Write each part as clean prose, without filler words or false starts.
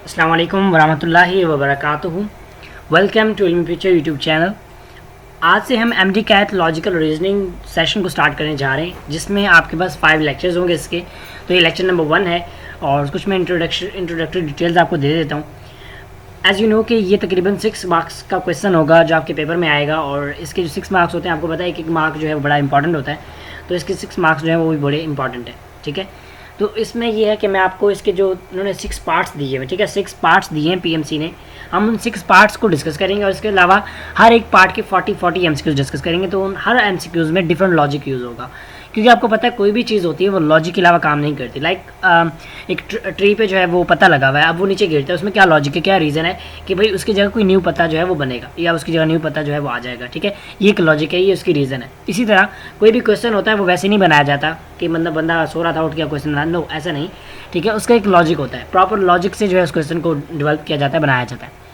अस्सलाम वालेकुम वरहमतुल्लाहि वबरकातुहू। Welcome to Ilmi future YouTube channel. आज से हम MDCAT logical reasoning session को स्टार्ट करने जा रहे हैं, जिसमें आपके पास 5 लेक्चर्स होंगे इसके। तो ये लेक्चर नंबर 1 है और कुछ मैं इंट्रोडक्टरी डिटेल्स आपको दे देता हूँ। एज़ यू नो कि ये तकरीबन 6 मार्क्स का क्वेश्चन होगा जो आपके पेपर में आएगा, और इसके जो 6 मार्क्स होते हैं आपको पता है कि एक मार्क जो है वो बड़ा इंपॉर्टेंट होता है, तो इसके 6 मार्क्स जो है वो भी बड़े इंपॉर्टेंट है। ठीक है, तो इसमें ये है कि मैं आपको इसके जो उन्होंने 6 पार्ट्स दिए हैं, ठीक है, 6 पार्ट्स दिए हैं पीएमसी ने, हम उन 6 पार्ट्स को डिस्कस करेंगे और इसके अलावा हर एक पार्ट के 40 एमसीक्यूज डिस्कस करेंगे। तो उन हर एमसीक्यूज में डिफरेंट लॉजिक यूज़ होगा, क्योंकि आपको पता है कोई भी चीज़ होती है वो लॉजिक के अलावा काम नहीं करती। एक ट्री पे जो है वो पत्ता लगा हुआ है, अब वो नीचे गिरता है, उसमें क्या लॉजिक है, क्या रीज़न है कि भाई उसकी जगह कोई न्यू पत्ता जो है वो बनेगा या उसकी जगह न्यू पत्ता जो है वो आ जाएगा। ठीक है, ये एक लॉजिक है, ये उसकी रीज़न है। इसी तरह कोई भी क्वेश्चन होता है वो वैसे नहीं बनाया जाता कि मतलब बंदा सो रहा था उठ गया क्वेश्चन बना, नो ऐसा नहीं। ठीक है, उसका एक लॉजिक होता है, प्रॉपर लॉजिक से जो है उस क्वेश्चन को डेवलप किया जाता है, बनाया जाता है।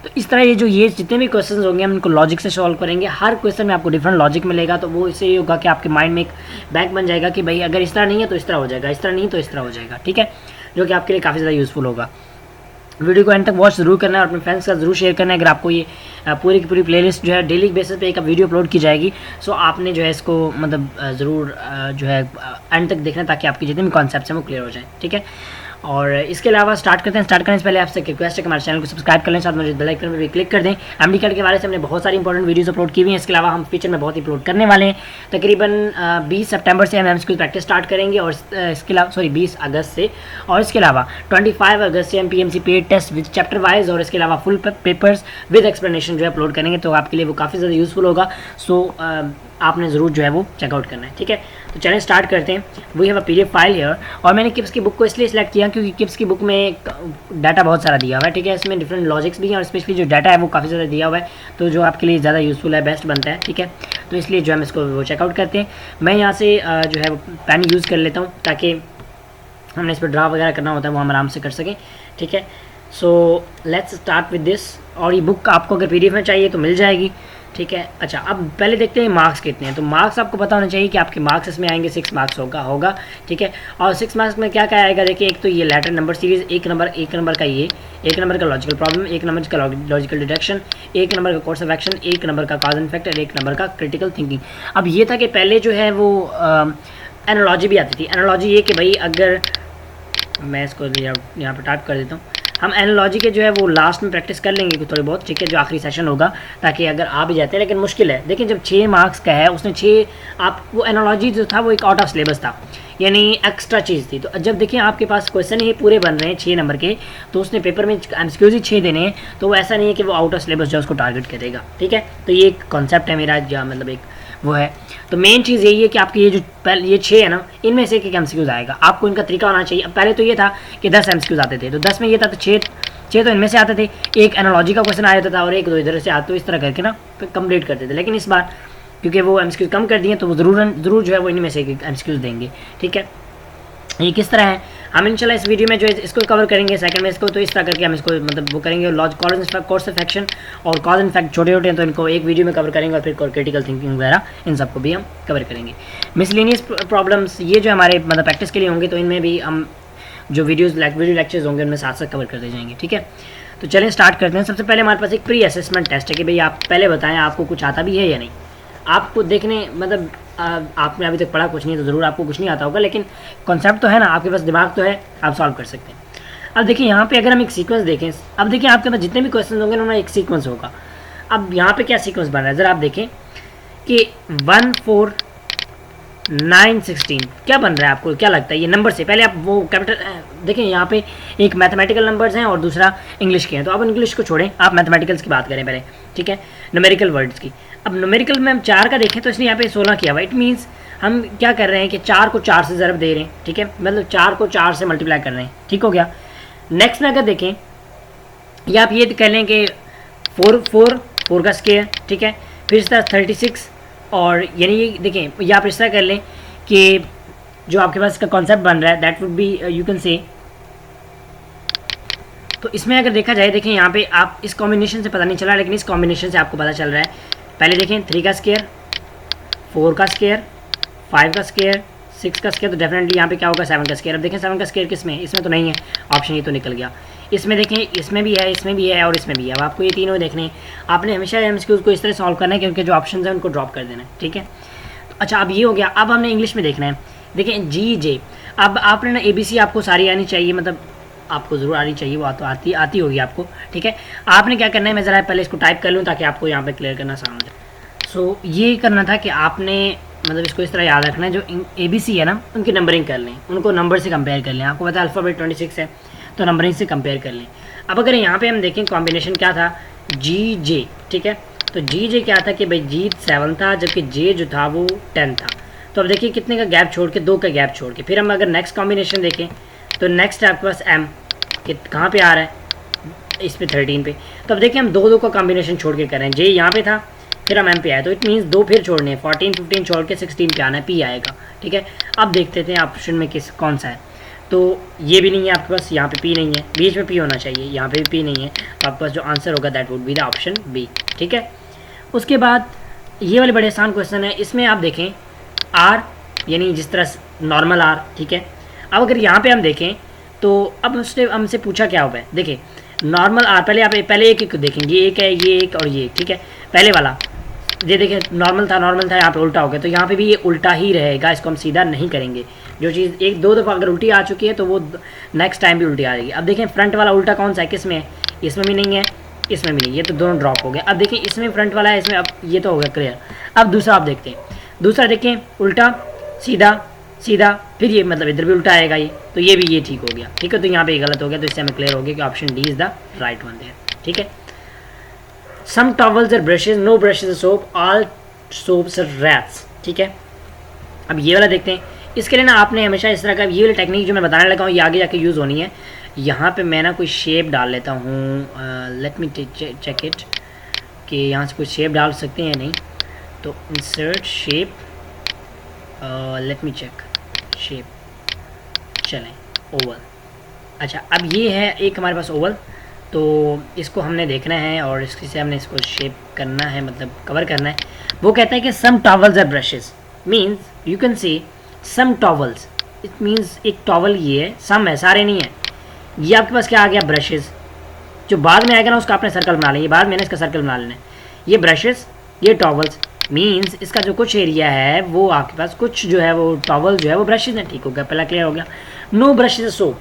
तो इस तरह ये जितने भी क्वेश्चंस होंगे हम इनको लॉजिक से सॉल्व करेंगे। हर क्वेश्चन में आपको डिफरेंट लॉजिक मिलेगा, तो वो इससे ये होगा कि आपके माइंड में एक बैंक बन जाएगा कि भाई अगर इस तरह नहीं है तो इस तरह हो जाएगा, इस तरह नहीं तो इस तरह हो जाएगा। ठीक है, जो कि आपके लिए काफ़ी ज़्यादा यूज़फुल होगा। वीडियो को एंड तक वॉच ज़रूर करना है और अपने फ्रेंड्स का ज़रूर शेयर करना है। अगर आपको ये पूरी की पूरी प्लेलिस्ट जो है डेली बेसिस पे एक वीडियो अपलोड की जाएगी, सो आपने जो है इसको मतलब ज़रूर जो है एंड तक देखना, ताकि आपके जितने भी कॉन्सेप्ट्स हैं वो क्लियर हो जाए। ठीक है, और इसके अलावा स्टार्ट करते हैं। स्टार्ट करने से पहले आपसे रिक्वेस्ट है कि हमारे चैनल को सब्सक्राइब कर लें, साथ में बेल आइकन पर भी क्लिक कर दें। एमडी कैट के बारे से हमने बहुत सारी इंपॉर्टेंट वीडियोस अपलोड की हुई हैं, इसके अलावा हम फ्यूचर में बहुत ही अपलोड करने वाले हैं। तकरीबन 20 सितंबर से हम एमसीक्यू प्रैक्टिस स्टार्ट करेंगे, और इसके अलावा 20 अगस्त से, और इसके अलावा 25 अगस्त से हम PMC paid test with chapter wise और इसके अलावा फुल पेपर्स विद एक्सप्लेनेशन जो है अपलोड करेंगे, तो आपके लिए वो काफ़ी ज़्यादा यूज़फुल होगा। सो आपने ज़रूर जो है वो चेकआउट करना है। ठीक है, तो चलें स्टार्ट करते हैं। We have a PDF file here, और मैंने किप्स की बुक को इसलिए सिलेक्ट किया क्योंकि किप्स की बुक में डाटा बहुत सारा दिया हुआ है। ठीक है, इसमें डिफरेंट लॉजिक्स भी हैं और स्पेशली जो डाटा है वो काफ़ी ज़्यादा दिया हुआ है, तो जो आपके लिए ज़्यादा यूज़फुल है, बेस्ट बनता है। ठीक है, तो इसलिए जो हम इसको वो चेकआउट करते हैं। मैं यहाँ से जो है पेन यूज़ कर लेता हूँ, ताकि हमने इस पर ड्रा वगैरह करना होता है वो हम आराम से कर सकें। ठीक है, so let's start with this. और ये बुक आपको अगर पीडीएफ में चाहिए तो मिल जाएगी। ठीक है, अच्छा अब पहले देखते हैं मार्क्स कितने हैं। तो मार्क्स आपको पता होना चाहिए कि आपके मार्क्स इसमें आएंगे 6 मार्क्स होगा। ठीक है, और 6 मार्क्स में क्या क्या आएगा, देखिए एक तो ये लेटर नंबर सीरीज, एक नंबर का ये, एक नंबर का लॉजिकल प्रॉब्लम, एक नंबर का लॉजिकल डिडक्शन, एक नंबर का कोर्स ऑफ एक्शन, एक नंबर का कॉज एंड इफेक्ट और एक नंबर का क्रिटिकल थिंकिंग। अब ये था कि पहले जो है वो एनालॉजी भी आती थी। एनालॉजी ये कि भाई अगर मैं इसको यहाँ पर टाइप कर देता हूँ, हम एनालॉजी के जो है वो लास्ट में प्रैक्टिस कर लेंगे थोड़ी बहुत। ठीक है, जो आखिरी सेशन होगा, ताकि अगर आ भी जाते हैं, लेकिन मुश्किल है। देखिए जब 6 मार्क्स का है, उसने 6 आप वो एनालॉजी जो था वो एक आउट ऑफ सिलेबस था, यानी एक्स्ट्रा चीज़ थी। तो जब देखिए आपके पास क्वेश्चन ही पूरे बन रहे हैं 6 नंबर के, तो उसने पेपर में एमसीक्यूज ही 6 देने हैं, तो वो ऐसा नहीं है कि वो आउट ऑफ सिलेबस जो उसको टारगेट करेगा। ठीक है, तो ये एक कॉन्सेप्ट है मेरा, जो मतलब एक वो है। तो मेन चीज़ यही है कि आपके ये जो ये 6 है ना, इनमें से एक एमसीक्यूज आएगा। आपको इनका तरीका होना चाहिए। अब पहले तो ये था कि 10 एमसीक्यूज आते थे, तो 10 में ये था तो 6 तो इनमें से आते थे, एक एनालॉजी का क्वेश्चन आ जाता था और एक दो इधर से आते, तो इस तरह करके ना कंप्लीट करते थे। लेकिन इस बार क्योंकि वो एमसीक्यूज कम कर दिए, तो वो ज़रूर जो है वो इनमें से एक एमसीक्यूज देंगे। ठीक है, ये किस तरह है, हम इंशाल्लाह इस वीडियो में जो है इसको कवर करेंगे सेकंड में इसको, तो इस तरह करके हम इसको मतलब वो करेंगे। कोर्स ऑफ एक्शन और कॉज एंड इफेक्ट छोटे छोटे हैं, तो इनको एक वीडियो में कवर करेंगे, और फिर क्रिटिकल थिंकिंग वगैरह इन सबको भी हम कवर करेंगे। मिसलेनियस प्रॉब्लम्स ये जो हमारे मतलब प्रैक्टिस के लिए होंगे, तो इनमें भी हम जो वीडियो लेक्चर्स होंगे उनमें साथ साथ कवर करते जाएंगे। ठीक है, तो चलें स्टार्ट करते हैं। सबसे पहले हमारे पास एक प्री असेसमेंट टेस्ट है कि भाई आप पहले बताएं आपको कुछ आता भी है या नहीं। आपको देखने मतलब आपने अभी तक पढ़ा कुछ नहीं, तो ज़रूर आपको कुछ नहीं आता होगा, लेकिन कॉन्सेप्ट तो है ना, आपके पास दिमाग तो है, आप सॉल्व कर सकते हैं। अब देखिए यहाँ पे अगर हम एक सीक्वेंस देखें, अब देखिए आपके पास जितने भी क्वेश्चन होंगे उनमें एक सीक्वेंस होगा। अब यहाँ पे क्या सीक्वेंस बन रहा है, ज़रा आप देखें कि 1 4 9 16 क्या बन रहा है, आपको क्या लगता है ये नंबर से? पहले आप वो कैपिटल देखें, यहाँ पे एक मैथमेटिकल नंबर्स हैं और दूसरा इंग्लिश के हैं, तो आप इंग्लिश को छोड़ें, आप मैथमेटिकल्स की बात करें पहले। ठीक है, न्यूमेरिकल वर्ड्स की। अब न्यूमेरिकल में हम 4 का देखें तो इसने यहाँ पे 16 किया हुआ। इट मीन्स हम क्या कर रहे हैं कि 4 को 4 से ज़रब दे रहे हैं। ठीक है, मतलब 4 को 4 से मल्टीप्लाई कर रहे हैं। ठीक हो गया। नेक्स्ट में अगर देखें, या आप ये कह लें कि 4 का स्क्वायर। ठीक है, फिर इस तरह 36, और यानी ये देखें, या आप इस तरह कर लें कि जो आपके पास इसका कॉन्सेप्ट बन रहा है that would be you can से। तो इसमें अगर देखा जाए, देखें यहाँ पे आप इस कॉम्बिनेशन से पता नहीं चला, लेकिन इस कॉम्बिनेशन से आपको पता चल रहा है। पहले देखें 3 का स्क्वायर, 4 का स्क्वायर, 5 का स्क्वायर, 6 का स्क्वायर, तो डेफिनेटली यहाँ पे क्या होगा 7 का स्क्वायर। अब देखें 7 का स्क्वायर किस में, इसमें तो नहीं है ऑप्शन, ये तो निकल गया। इसमें देखें, इसमें भी है, इसमें भी है और इसमें भी है। अब आपको ये तीनों देखने हैं। आपने हमेशा एमसीक्यूज़ को इस तरह सॉल्व करना है क्योंकि जो ऑप्शन है उनको ड्रॉप कर देना है, ठीक है। अच्छा, अब ये हो गया। अब हमने इंग्लिश में देखना है। देखें जी जे, अब आपने ना ABC आपको सारी आनी चाहिए, मतलब आपको ज़रूर आनी चाहिए, वो तो आती होगी आपको, ठीक है। आपने क्या करना है, मैं ज़रा पहले इसको टाइप कर लूँ ताकि आपको यहाँ पे क्लियर करना आसान हो जाए। सो ये करना था कि आपने मतलब इसको इस तरह याद रखना है, जो ABC है ना उनकी नंबरिंग कर लें, उनको नंबर से कंपेयर कर लें। आपको पता है अल्फ़ाबेट 26 है तो नंबरिंग से कंपेयर कर लें। अब अगर यहाँ पे हम देखें कॉम्बिनेशन क्या था, GJ, ठीक है। तो GJ क्या था कि भाई G 7 था जबकि J जो था वो 10 था। तो अब देखिए कितने का गैप छोड़ के, 2 का गैप छोड़ के। फिर हम अगर नेक्स्ट कॉम्बिनेशन देखें तो नेक्स्ट आपके पास M कहाँ पे आ रहा है, इस पे 13 पे। तो अब देखिए हम 2 का कॉम्बिनेशन छोड़ के कर रहे हैं। J यहाँ पे था, फिर हम M पे आए, तो इट मीन्स 2 फिर छोड़ने हैं, 14 15 छोड़ के 16 पे आना है, P आएगा, ठीक है। अब देखते थे ऑप्शन में कौन सा है। तो ये भी नहीं है आपके पास, यहाँ पे P नहीं है, बीच में P होना चाहिए, यहाँ पे भी P नहीं है। तो आपके पास जो आंसर होगा that would be the option B, ठीक है। उसके बाद ये वाले बड़े आसान क्वेश्चन है। इसमें आप देखें R यानी जिस तरह नॉर्मल R, ठीक है। अब अगर यहाँ पे हम देखें तो अब उसने हमसे पूछा क्या हुआ है, देखिए नॉर्मल R, पहले एक देखेंगे, ये एक है, ये एक और ये, ठीक है। पहले वाला ये देखिए नॉर्मल था यहाँ पे उल्टा हो गया, तो यहाँ पे भी ये उल्टा ही रहेगा, इसको हम सीधा नहीं करेंगे। जो चीज़ 1-2 दफ़ा अगर उल्टी आ चुकी है तो वो नेक्स्ट टाइम भी उल्टी आ जाएगी। अब देखें फ्रंट वाला उल्टा कौन सा है, किस में है, इसमें भी नहीं है, इसमें भी नहीं, ये तो दोनों ड्रॉप हो गए। अब देखिए इसमें फ्रंट वाला है, इसमें, अब ये तो हो गया क्लियर। अब दूसरा आप देखते हैं, दूसरा देखें उल्टा सीधा सीधा, फिर ये मतलब इधर भी उल्टा आएगा ये, तो ये भी ये ठीक हो गया, ठीक है। तो यहाँ पे गलत हो गया, तो इससे हमें क्लियर हो गया कि option D is the right one there, ठीक है। Some towels are brushes, no brushes are soap, all soaps are rats, ठीक है। अब ये वाला देखते हैं। इसके लिए ना आपने हमेशा इस तरह का ये वाली टेक्निक जो मैं बताने लगा हूँ ये आगे जाके यूज़ होनी है। यहाँ पे मैं ना कोई शेप डाल लेता हूँ, लेट मी चेक इट कि यहाँ से कोई शेप डाल सकते हैं नहीं। तो insert shape, let me check shape, चलें ओवल। अच्छा, अब ये है एक हमारे पास ओवल, तो इसको हमने देखना है और इसके से हमने इसको शेप करना है, मतलब कवर करना है। वो कहता है कि some towels are brushes, means you can see some towels, it means एक टॉवल ये है, सम है, सारे नहीं है। ये आपके पास क्या आ गया, ब्रशेस। जो बाद में आएगा ना उसका आपने सर्कल बना लें, ये बाद में इसका सर्कल बना लेना है। ये ब्रशेस, ये टॉवल्स, मीन्स इसका जो कुछ एरिया है वो आपके पास कुछ जो है वो टॉवल जो है वो ब्रशेज है, ठीक हो गया, पहला क्लियर हो गया। नो ब्रश इज सोप,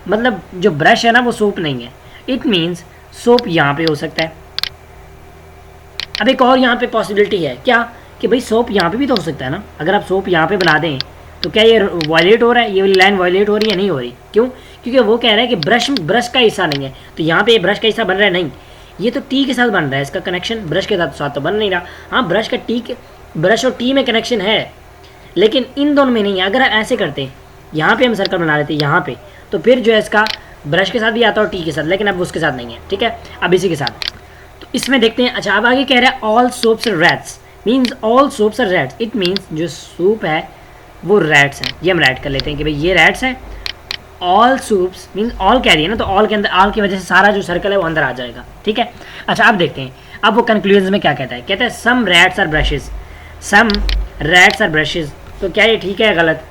मतलब जो ब्रश है ना वो सोप नहीं है, इट मीन्स सोप यहाँ पे हो सकता है। अब एक और यहाँ पे पॉसिबिलिटी है क्या, कि भाई सोप यहाँ पे भी तो हो सकता है ना। अगर आप सोप यहाँ पे बना दें तो क्या ये वायलेट हो रहा है, ये वाली लाइन वायलेट हो रही है, नहीं हो रही, क्यों, क्योंकि वो कह रहा है कि ब्रश का हिस्सा नहीं है। तो यहाँ पे ये ब्रश का हिस्सा बन रहा है, नहीं, ये तो टी के साथ बन रहा है, इसका कनेक्शन ब्रश के साथ तो बन नहीं रहा। हाँ, ब्रश और टी में कनेक्शन है, लेकिन इन दोनों में नहीं है। अगर आप ऐसे करते हैं, यहाँ पे हम सर्कल बना लेते हैं यहाँ पे, तो फिर जो है इसका ब्रश के साथ भी आता है और टी के साथ, लेकिन अब उसके साथ नहीं है, ठीक है। अब इसी के साथ तो इसमें देखते हैं। अच्छा, अब आगे कह रहा है all soaps are rats, means all soaps are rats, it means जो सूप है वो रैट्स हैं। ये हम रैट कर लेते हैं कि भाई ये रैट्स हैं। ऑल सूप्स मीन्स ऑल कह रही है ना, तो ऑल के अंदर, ऑल की वजह से सारा जो सर्कल है वो अंदर आ जाएगा, ठीक है। अच्छा, अब देखते हैं अब वो कंक्लूजन में क्या कहता है। कहता है some rats are brushes, some rats are brushes. तो क्या ये ठीक है गलत,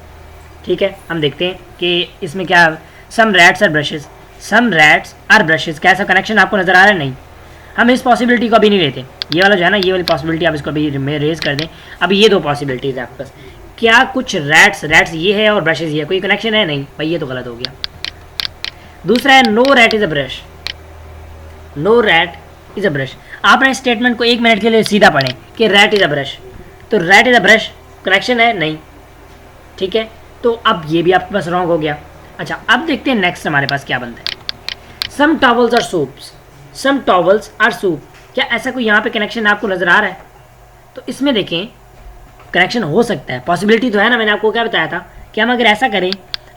ठीक है। हम देखते हैं कि इसमें क्या, some rats are brushes, some rats are brushes, क्या ऐसा कनेक्शन आपको नजर आ रहा है, नहीं। हम इस पॉसिबिलिटी को अभी नहीं लेते, ये वाला जो है ना, ये वाली पॉसिबिलिटी आप इसको अभी रेज कर दें। अब ये 2 पॉसिबिलिटीज है आपके पास, क्या कुछ रैट्स ये है और ब्रशेज ये है, कोई कनेक्शन है, नहीं भाई, ये तो गलत हो गया। दूसरा है no rat is a brush, no rat is a brush. आपने स्टेटमेंट को 1 मिनट के लिए सीधा पढ़ें कि रैट इज अ ब्रश, तो rat is a brush connection है, नहीं, ठीक है। तो अब ये भी आपके पास रॉन्ग हो गया। अच्छा, अब देखते हैं नेक्स्ट हमारे पास क्या बनता है। Some towels are soaps, some towels are soap, क्या ऐसा कोई यहाँ पे कनेक्शन आपको नजर आ रहा है? तो इसमें देखें कनेक्शन हो सकता है, पॉसिबिलिटी तो है ना। मैंने आपको क्या बताया था कि हम अगर ऐसा करें,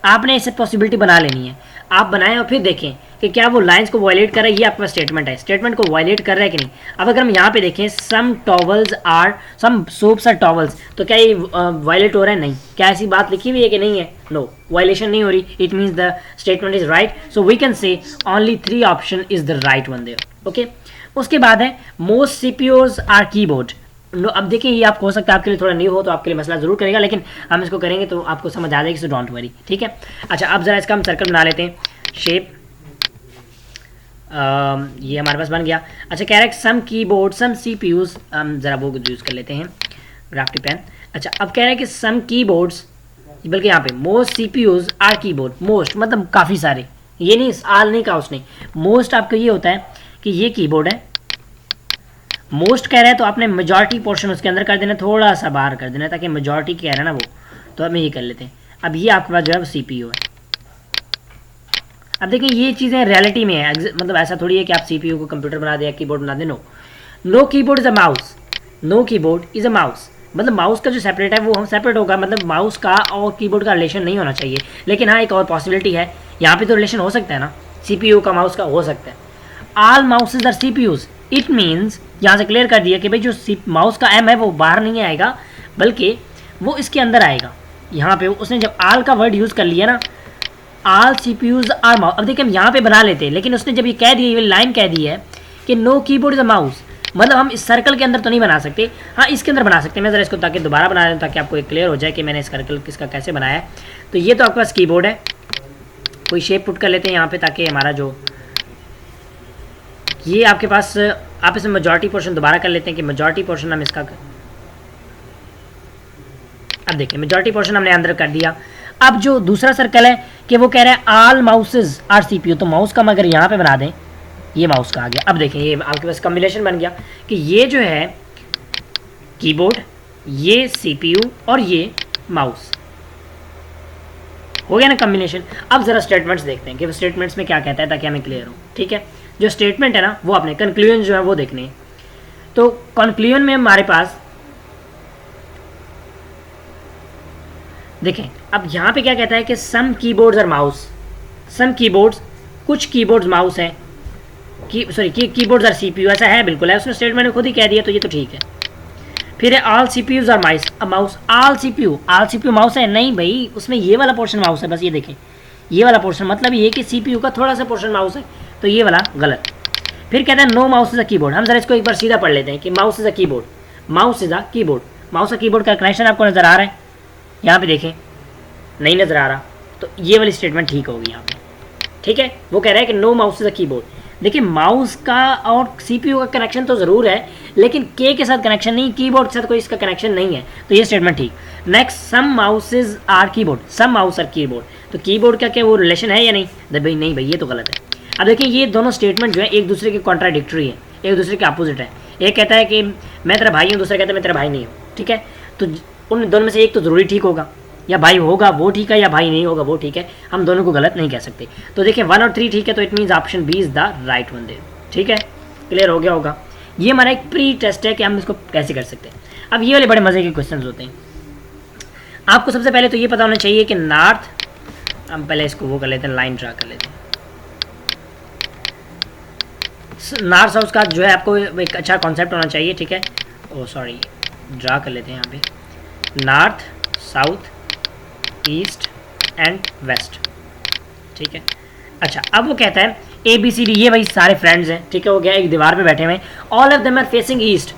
आपने इसे पॉसिबिलिटी बना लेनी है, आप बनाएं और फिर देखें कि क्या वो लाइंस को वायलेट कर रहा है। ये आपका स्टेटमेंट है, स्टेटमेंट को वायलेट कर रहा है कि नहीं। अब अगर हम यहाँ पे देखें some towels are, some soaps are towels, तो क्या ये वायलेट हो रहा है, नहीं। क्या ऐसी बात लिखी हुई है कि नहीं है, नो, वायलेशन नहीं हो रही, it means the statement is right. So we can say only 3 option is the right one there, okay. उसके बाद है मोस्ट सीपीयूज आर कीबोर्ड। अब देखिए ये आपको हो सकता है आपके लिए थोड़ा न्यू हो, तो आपके लिए मसला जरूर करेगा, लेकिन हम इसको करेंगे तो आपको समझ आ जाएगी, सो डोंट वरी, ठीक है। अच्छा, अब जरा इसका हम सर्कल बना लेते हैं, शेप, ये हमारे पास बन गया। अच्छा कह रहा है सम कीबोर्ड सम सीपीयूज, हम ज़रा वो यूज़ कर लेते हैं ड्राफ्टी पेन। अच्छा अब कह रहा है कि सम कीबोर्ड्स, बल्कि यहाँ पे most CPUs are keyboard, most मतलब काफ़ी सारे, ये नहीं आल नहीं कहा उसने, मोस्ट आपको ये होता है कि ये कीबोर्ड है, मोस्ट कह रहा है तो आपने मेजॉरिटी पोर्शन उसके अंदर कर देना, थोड़ा सा बाहर कर देना ताकि मेजॉरिटी कह रहा है ना वो, तो हम ये कर लेते हैं। अब ये आपके पास जो है वो सीपीयू है। अब देखिए ये चीज़ें रियलिटी में है, मतलब ऐसा थोड़ी है कि आप सीपीयू को कंप्यूटर बना दे या कीबोर्ड बना दे। No, no keyboard is a mouse, no keyboard is a mouse, मतलब माउस का जो सेपरेट है वो हम सेपरेट होगा, मतलब माउस का और कीबोर्ड का रिलेशन नहीं होना चाहिए। लेकिन हाँ एक और पॉसिबिलिटी है, यहाँ पे तो रिलेशन हो सकता है ना, सीपीयू का माउस का हो सकता है। All mouses are CPUs, it means यहाँ से क्लियर कर दिया कि भाई जो माउस का एम है वो बाहर नहीं आएगा बल्कि वो इसके अंदर आएगा। यहाँ पे उसने जब आल का वर्ड यूज़ कर लिया ना, आल सीपीयूज आर माउस, अब देखिए हम यहाँ पे बना लेते हैं, लेकिन उसने जब ये कह दिया, ये लाइन कह दी है कि no keyboard is a mouse, मतलब हम इस सर्कल के अंदर तो नहीं बना सकते, हाँ इसके अंदर बना सकते हैं। मैं ज़रा इसको ताकि दोबारा बना दूँ ताकि आपको एक क्लियर हो जाए कि मैंने इस सर्कल किसका कैसे बनाया है। तो ये तो आपके पास कीबोर्ड है, कोई शेप पुट कर लेते हैं यहाँ पे ताकि हमारा जो ये आपके पास, आप इसमें मेजॉरिटी पोर्शन दोबारा कर लेते हैं कि मेजॉरिटी पोर्शन हम इसका, अब देखिए मेजॉरिटी पोर्शन हमने अंदर कर दिया। अब जो दूसरा सर्कल है कि वो कह रहा है ऑल माउसेज आर सीपीयू, तो माउस का हम अगर यहाँ पे बना दें, ये माउस का आ गया। अब देखिए ये आपके पास कॉम्बिनेशन बन गया कि ये जो है कीबोर्ड, ये सीपीयू और ये माउस, हो गया ना कॉम्बिनेशन। अब जरा स्टेटमेंट्स देखते हैं कि स्टेटमेंट्स में क्या कहता है ताकि हमें क्लियर हो। ठीक है, जो स्टेटमेंट है ना वो अपने कंक्लूजन जो है वो देखने हैं। तो कंक्लूजन में हमारे पास देखें, अब यहाँ पे क्या कहता है कि सम कीबोर्ड्स और माउस, सम कीबोर्ड्स, कुछ कीबोर्ड्स माउस हैं, कीबोर्ड्स और सीपीयू, ऐसा है बिल्कुल है, उसने स्टेटमेंट में खुद ही कह दिया तो ये तो ठीक है। फिर है ऑल सीपीयूज और माउस, ऑल सीपीयू माउस है, नहीं भाई उसमें ये वाला पोर्शन माउस है, बस ये देखें ये वाला पोर्शन, मतलब ये कि सीपीयू का थोड़ा सा पोर्शन माउस है, तो ये वाला गलत। फिर कहता है no mouse is a keyboard, हम जरा इसको एक बार सीधा पढ़ लेते हैं कि mouse is a keyboard, mouse is a keyboard, mouse का कीबोर्ड का कनेक्शन आपको नज़र आ रहा है, यहाँ पे देखें नहीं नज़र आ रहा, तो ये वाली स्टेटमेंट ठीक होगी यहाँ पे। ठीक है, वो कह रहा है कि no mouse is a keyboard. देखिए माउस का और सीपीयू का कनेक्शन तो ज़रूर है लेकिन के साथ कनेक्शन नहीं, कीबोर्ड के साथ कोई इसका कनेक्शन नहीं है, तो ये स्टेटमेंट ठीक। Next, some mouses are keyboard, some mouse are keyboard, तो कीबोर्ड का क्या वो रिलेशन है या नहीं, भाई नहीं भाई ये तो गलत है। अब देखिए ये दोनों स्टेटमेंट जो है एक दूसरे के कॉन्ट्राडिक्टरी है, एक दूसरे के अपोजिट है। एक कहता है कि मैं तेरा भाई हूँ, दूसरा कहता है मैं तेरा भाई नहीं हूँ। ठीक है, तो उन दोनों में से एक तो ज़रूरी ठीक होगा, या भाई होगा वो ठीक है या भाई नहीं होगा वो ठीक है, हम दोनों को गलत नहीं कह सकते। तो देखिए 1 और 3 ठीक है, तो it means option B is the right one there. ठीक है, क्लियर हो गया होगा। ये हमारा एक प्री टेस्ट है कि हम इसको कैसे कर सकते हैं। अब ये वाले बड़े मज़े के क्वेश्चन होते हैं। आपको सबसे पहले तो ये पता होना चाहिए कि नॉर्थ, हम पहले इसको वो कर लेते हैं, लाइन ड्रा कर लेते हैं। नॉर्थ साउथ का जो है आपको एक अच्छा कॉन्सेप्ट होना चाहिए। ठीक है, ओ सॉरी ड्रा कर लेते हैं यहाँ पे, north south east and west. ठीक है, अच्छा अब वो कहता है ABCD, ये भाई सारे फ्रेंड्स हैं। ठीक है, हो गया, एक दीवार पे बैठे हुए हैं, all of them are facing east,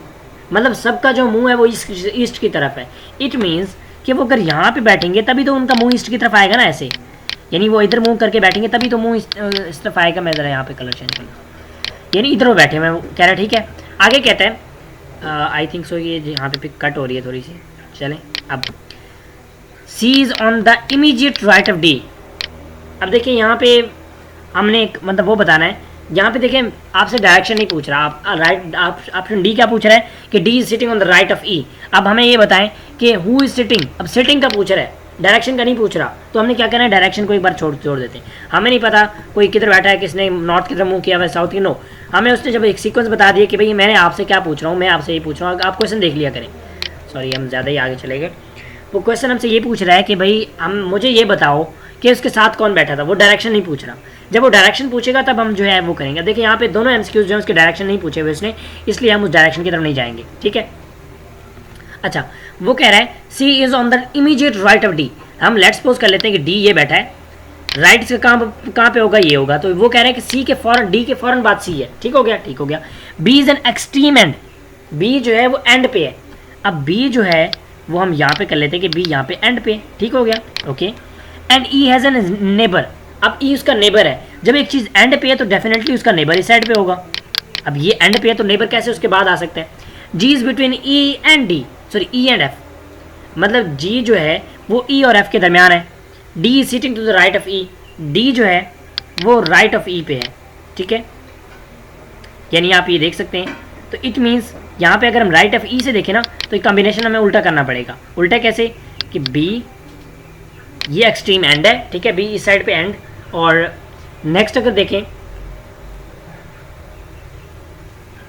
मतलब सबका जो मुंह है वो ईस्ट की तरफ है। इट मीन्स कि वो अगर यहाँ पे बैठेंगे तभी तो उनका मुंह ईस्ट की तरफ आएगा ना, ऐसे यानी वो इधर मुंह करके बैठेंगे तभी तो मुंह इस तरफ आएगा। मैं ज़रा यहाँ पे कलर चेंज कर लूँ, यानी इधर वो बैठे हुए हैं, कह रहा है। ठीक है, आगे कहता है आई थिंक सो ये यहाँ पे पिक कट हो रही है थोड़ी सी, चलें अब C is on the immediate right of D। अब देखिए यहाँ पे हमने एक मतलब वो बताना है, यहाँ पे देखें आपसे डायरेक्शन नहीं पूछ रहा, आप राइट, आप ऑप्शन डी क्या पूछ रहा है कि D is sitting on the right of E। अब हमें ये बताएं कि हु इज सिटिंग, अब सिटिंग का पूछ रहा है, डायरेक्शन का नहीं पूछ रहा, तो हमने क्या करना है, डायरेक्शन को एक बार छोड़ देते हैं। हमें नहीं पता कोई किधर बैठा है, किसने नॉर्थ की तरफ मुँह किया हुआ है, साउथ की, नो, हमें उसने जब एक सीक्वेंस बता दिया कि भाई मैंने आपसे क्या पूछ रहा हूँ, मैं आपसे ये पूछ रहा हूँ, आप क्वेश्चन देख लिया करें। सॉरी हम ज़्यादा ही आगे चले गए। वो क्वेश्चन हमसे ये पूछ रहा है कि भाई हम मुझे ये बताओ कि उसके साथ कौन बैठा था, वो डायरेक्शन नहीं पूछ रहा। जब वो डायरेक्शन पूछेगा तब हम जो है वो करेंगे। देखिए यहाँ पे दोनों एमसीक्यूज जो है उसके डायरेक्शन नहीं पूछे हुए उसने, इसलिए हम उस डायरेक्शन की तरफ नहीं जाएंगे। ठीक है, अच्छा वो कह रहा है C is on the immediate right of D। हम लेट्स सपोज कर लेते हैं कि D ये बैठा है, राइट से कहाँ पे होगा, ये होगा, तो वो कह रहा है कि C के फौरन, D के फौरन बाद C है। ठीक हो गया, ठीक हो गया। B is an extreme and, B जो है वो एंड पे है। अब B जो है वो हम यहाँ पे कर लेते हैं कि B यहाँ पे एंड पे, ठीक हो गया, okay. And E has an neighbour, अब E उसका नेबर है, जब एक चीज़ एंड पे है तो डेफिनेटली उसका नेबर इस साइड पे होगा। अब ये एंड पे है तो नेबर कैसे उसके बाद आ सकता है। G is between E and D, sorry E and F, मतलब जी जो है वो ई और एफ के दरमियान है। D is sitting to the right of E, D जो है वो राइट ऑफ ई पे है, ठीक है, यानी आप ये देख सकते हैं। तो इट मीन्स यहाँ पे अगर हम राइट ऑफ ई से देखें ना तो ये कॉम्बिनेशन हमें उल्टा करना पड़ेगा। उल्टा कैसे कि बी ये एक्सट्रीम एंड है, ठीक है, बी इस साइड पे एंड, और नेक्स्ट अगर देखें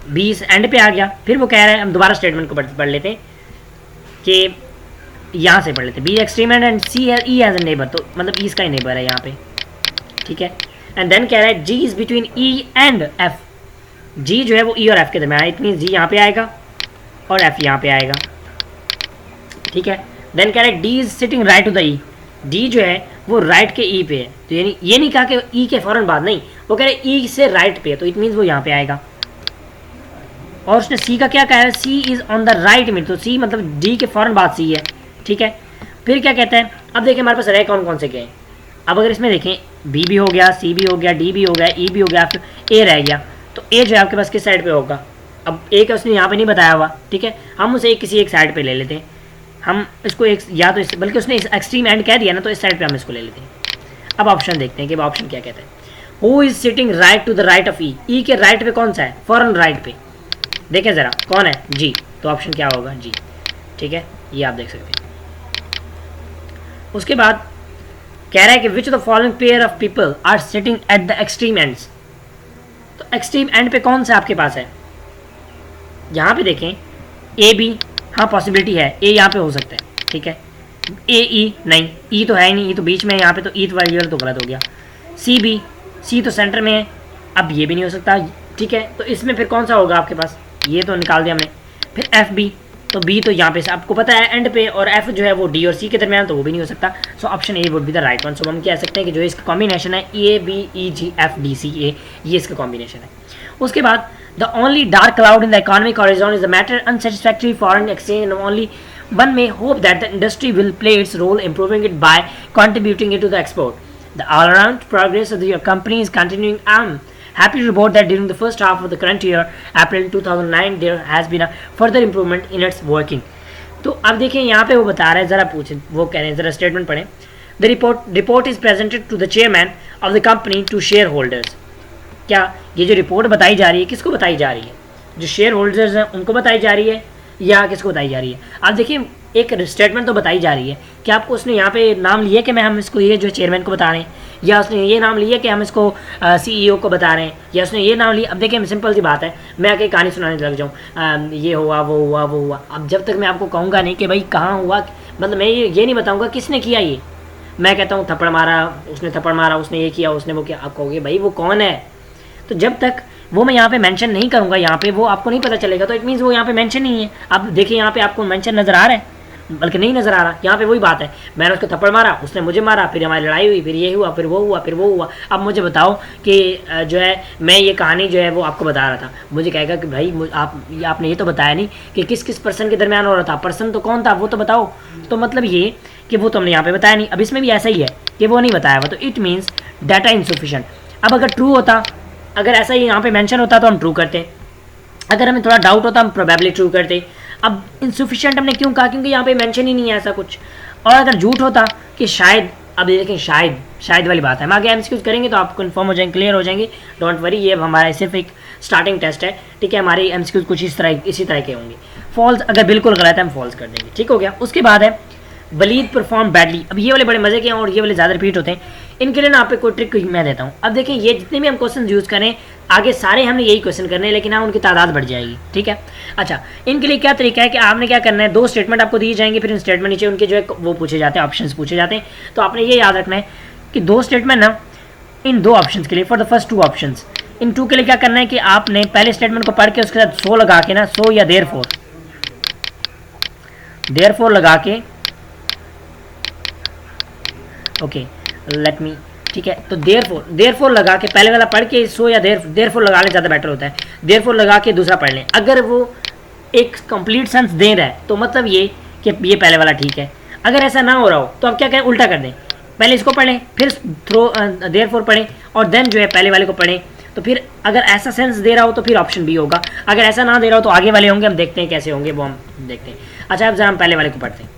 बी इस एंड पे आ गया। फिर वो कह रहा है, हम दोबारा स्टेटमेंट को पढ़ लेते हैं कि यहाँ से पढ़ लेते हैं, B extreme and C E as a neighbour, तो मतलब ई इसका ही नेबर है यहाँ पे, ठीक है। एंड देन कह रहा है G is between E and F, G जो है वो ई और एफ के दरमियान है, इट मीन जी यहाँ पे आएगा और एफ यहाँ पे आएगा, ठीक है। देन कह रहा है D is sitting right to the E, D जो है वो राइट के ई पे है, तो यानी ये नहीं कहा कि ई के फौरन बाद, नहीं, वो कह रहे हैं ई से राइट पे है, तो इट मीन्स वो यहाँ पे आएगा। और उसने सी का क्या कहा है, सी इज ऑन द राइट में, तो सी मतलब डी के फौरन बाद सी है, ठीक है। फिर क्या कहते हैं, अब देखें हमारे पास रह कौन कौन से गए। अब अगर इसमें देखें बी भी हो गया, सी भी हो गया, डी भी हो गया, ई भी हो गया, फिर ए रह गया, तो ए जो है आपके पास किस साइड पे होगा। अब ए का उसने यहाँ पे नहीं बताया हुआ, ठीक है, हम उसे किसी एक साइड पे ले लेते हैं। हम इसको एक या तो इस, बल्कि उसने इस एक्सट्रीम एंड कह दिया ना, तो इस साइड पे हम इसको ले लेते हैं। अब ऑप्शन देखते हैं कि ऑप्शन क्या कहता है। Who is sitting right to the right of E, E के राइट पे कौन सा है, फॉरन राइट पे, देखें ज़रा कौन है, जी, तो ऑप्शन क्या होगा, जी, ठीक है, ये आप देख सकते हैं। उसके बाद कह रहा है कि which the following pair of people are sitting at the extreme ends, तो एक्सट्रीम एंड पे कौन सा आपके पास है, यहाँ पे देखें ए बी, हाँ पॉसिबिलिटी है, ए यहाँ पे हो सकता है, ठीक है, ए ई नहीं, ई तो है नहीं, ई तो बीच में है यहाँ पे, तो ई वाली तो गलत हो गया। सी बी, सी तो सेंटर में है, अब ये भी नहीं हो सकता, ठीक है, तो इसमें फिर कौन सा होगा आपके पास, ये तो निकाल दिया हमने। फिर एफ बी, तो बी तो यहाँ पे से आपको पता है एंड पे, और एफ जो है वो डी और सी के दरमियान, तो वो भी नहीं हो सकता। So option A would be the right one. So हम कह सकते हैं कि जो इसका कॉम्बिनेशन है A B E G F D C A, ये इसका कॉम्बिनेशन है। उसके बाद the only dark cloud in the economic horizon is the matter unsatisfactory foreign exchange and only one may hope that the industry will play its role improving it by contributing it to the export. The all-around progress of the company is continuing. I'm happy to report that during the first half of the current year, April 2009, there has been a further improvement in its working. तो अब देखिए यहाँ पे वो बता रहे हैं, ज़रा पूछें, वो कह रहे हैं, ज़रा स्टेटमेंट पढ़ें। The report is presented to the chairman of the company to shareholders. क्या ये जो रिपोर्ट बताई जा रही है किसको बताई जा रही है, जो शेयर होल्डर्स हैं उनको बताई जा रही है या किसको बताई जा रही है। आप देखिए एक स्टेटमेंट तो बताई जा रही है कि आपको उसने यहाँ पे नाम लिया कि मैं हम इसको ये जो चेयरमैन को बता रहे हैं, या उसने ये नाम लिया कि हम इसको सीईओ को बता रहे हैं, या उसने ये नाम लिया। अब देखिए सिंपल सी बात है, मैं आके कहानी सुनाने लग जाऊँ, ये हुआ वो हुआ वो हुआ, अब जब तक मैं आपको कहूँगा नहीं कि भाई कहाँ हुआ, मतलब मैं ये नहीं बताऊँगा किसने किया ये, मैं कहता हूँ थप्पड़ मारा, उसने थप्पड़ मारा, उसने ये किया, उसने वो किया, आप कहोगे भाई वो कौन है। तो जब तक वो मैं यहाँ पे मेंशन नहीं करूँगा, यहाँ पे वो आपको नहीं पता चलेगा, तो इट मीन्स वो यहाँ पे मेंशन नहीं है। अब देखिए यहाँ पे आपको मेंशन नज़र आ रहा है, बल्कि नहीं नज़र आ रहा, यहाँ पे वही बात है, मैंने उसको थप्पड़ मारा, उसने मुझे मारा, फिर हमारी लड़ाई हुई, फिर ये हुआ, फिर वो हुआ, फिर वो हुआ। अब मुझे बताओ कि जो है मैं ये कहानी जो है वो आपको बता रहा था, मुझे कहेगा कि भाई आपने ये तो बताया नहीं कि किस किस पर्सन के दरमियान हो रहा था, पर्सन तो कौन था वो तो बताओ। तो मतलब ये कि वो तो हमने यहाँ पे बताया नहीं। अब इसमें भी ऐसा ही है कि वो नहीं बताया हुआ, तो इट मीन्स डाटा इनसफिशेंट। अब अगर ट्रू होता, अगर ऐसा ही यहाँ पे मेंशन होता तो हम ट्रू करते, अगर हमें थोड़ा डाउट होता हम प्रोबेबली ट्रू करते। अब इनसफिशिएंट हमने क्यों कहा, क्योंकि यहाँ पे मेंशन ही नहीं है ऐसा कुछ। और अगर झूठ होता कि शायद, अब देखें शायद वाली बात है, हम आगे एमसीक्यूज करेंगे तो आप कन्फर्म हो जाएंगे, क्लियर हो जाएंगे, डोंट वरी। ये अब हमारा सिर्फ एक स्टार्टिंग टेस्ट है, ठीक है, हमारे एमसीक्यूज कुछ इसी तरह के होंगे। फॉल्स, अगर बिल्कुल गलत है हम फॉल्स कर देंगे, ठीक हो गया। उसके बाद है वलीद परफॉर्म बैडली। अब ये वाले बड़े मजे के हैं और ये वाले ज़्यादा रिपीट होते हैं, इनके लिए ना आप कोई ट्रिक मैं देता हूँ। अब देखें ये जितने भी हम क्वेश्चन यूज़ करें आगे सारे हमने यही क्वेश्चन करने हैं, लेकिन हाँ उनकी तादाद बढ़ जाएगी, ठीक है। अच्छा, इनके लिए क्या तरीका है कि आपने क्या करना है, दो स्टेटमेंट आपको दिए जाएंगे, फिर इन स्टेटमेंट नीचे उनके जो है वो पूछे जाते हैं, ऑप्शंस पूछे जाते हैं। तो आपने ये याद रखना है कि दो स्टेटमेंट ना इन दो ऑप्शंस के लिए, for the first two options, इन टू के लिए क्या करना है कि आपने पहले स्टेटमेंट को पढ़ के उसके साथ सो लगा के ना, सो या देयरफॉर लगा के, ओके लेट मी, ठीक है। तो देयरफॉर लगा के पहले वाला पढ़ के सो या देयरफॉर लगा लें, ज़्यादा बेटर होता है। देयरफॉर लगा के दूसरा पढ़ लें। अगर वो एक कंप्लीट सेंस दे रहा है तो मतलब ये कि ये पहले वाला ठीक है। अगर ऐसा ना हो रहा हो तो आप क्या करें, उल्टा कर दें, पहले इसको पढ़ें, फिर थ्रो देयरफॉर पढ़ें, और देन जो है पहले वाले को पढ़ें। तो फिर अगर ऐसा सेंस दे रहा हो तो फिर ऑप्शन बी होगा, अगर ऐसा ना दे रहा हो तो आगे वाले होंगे, हम देखते हैं कैसे होंगे वो हम देखते हैं। अच्छा, अब जरा हम पहले वाले को पढ़ते हैं।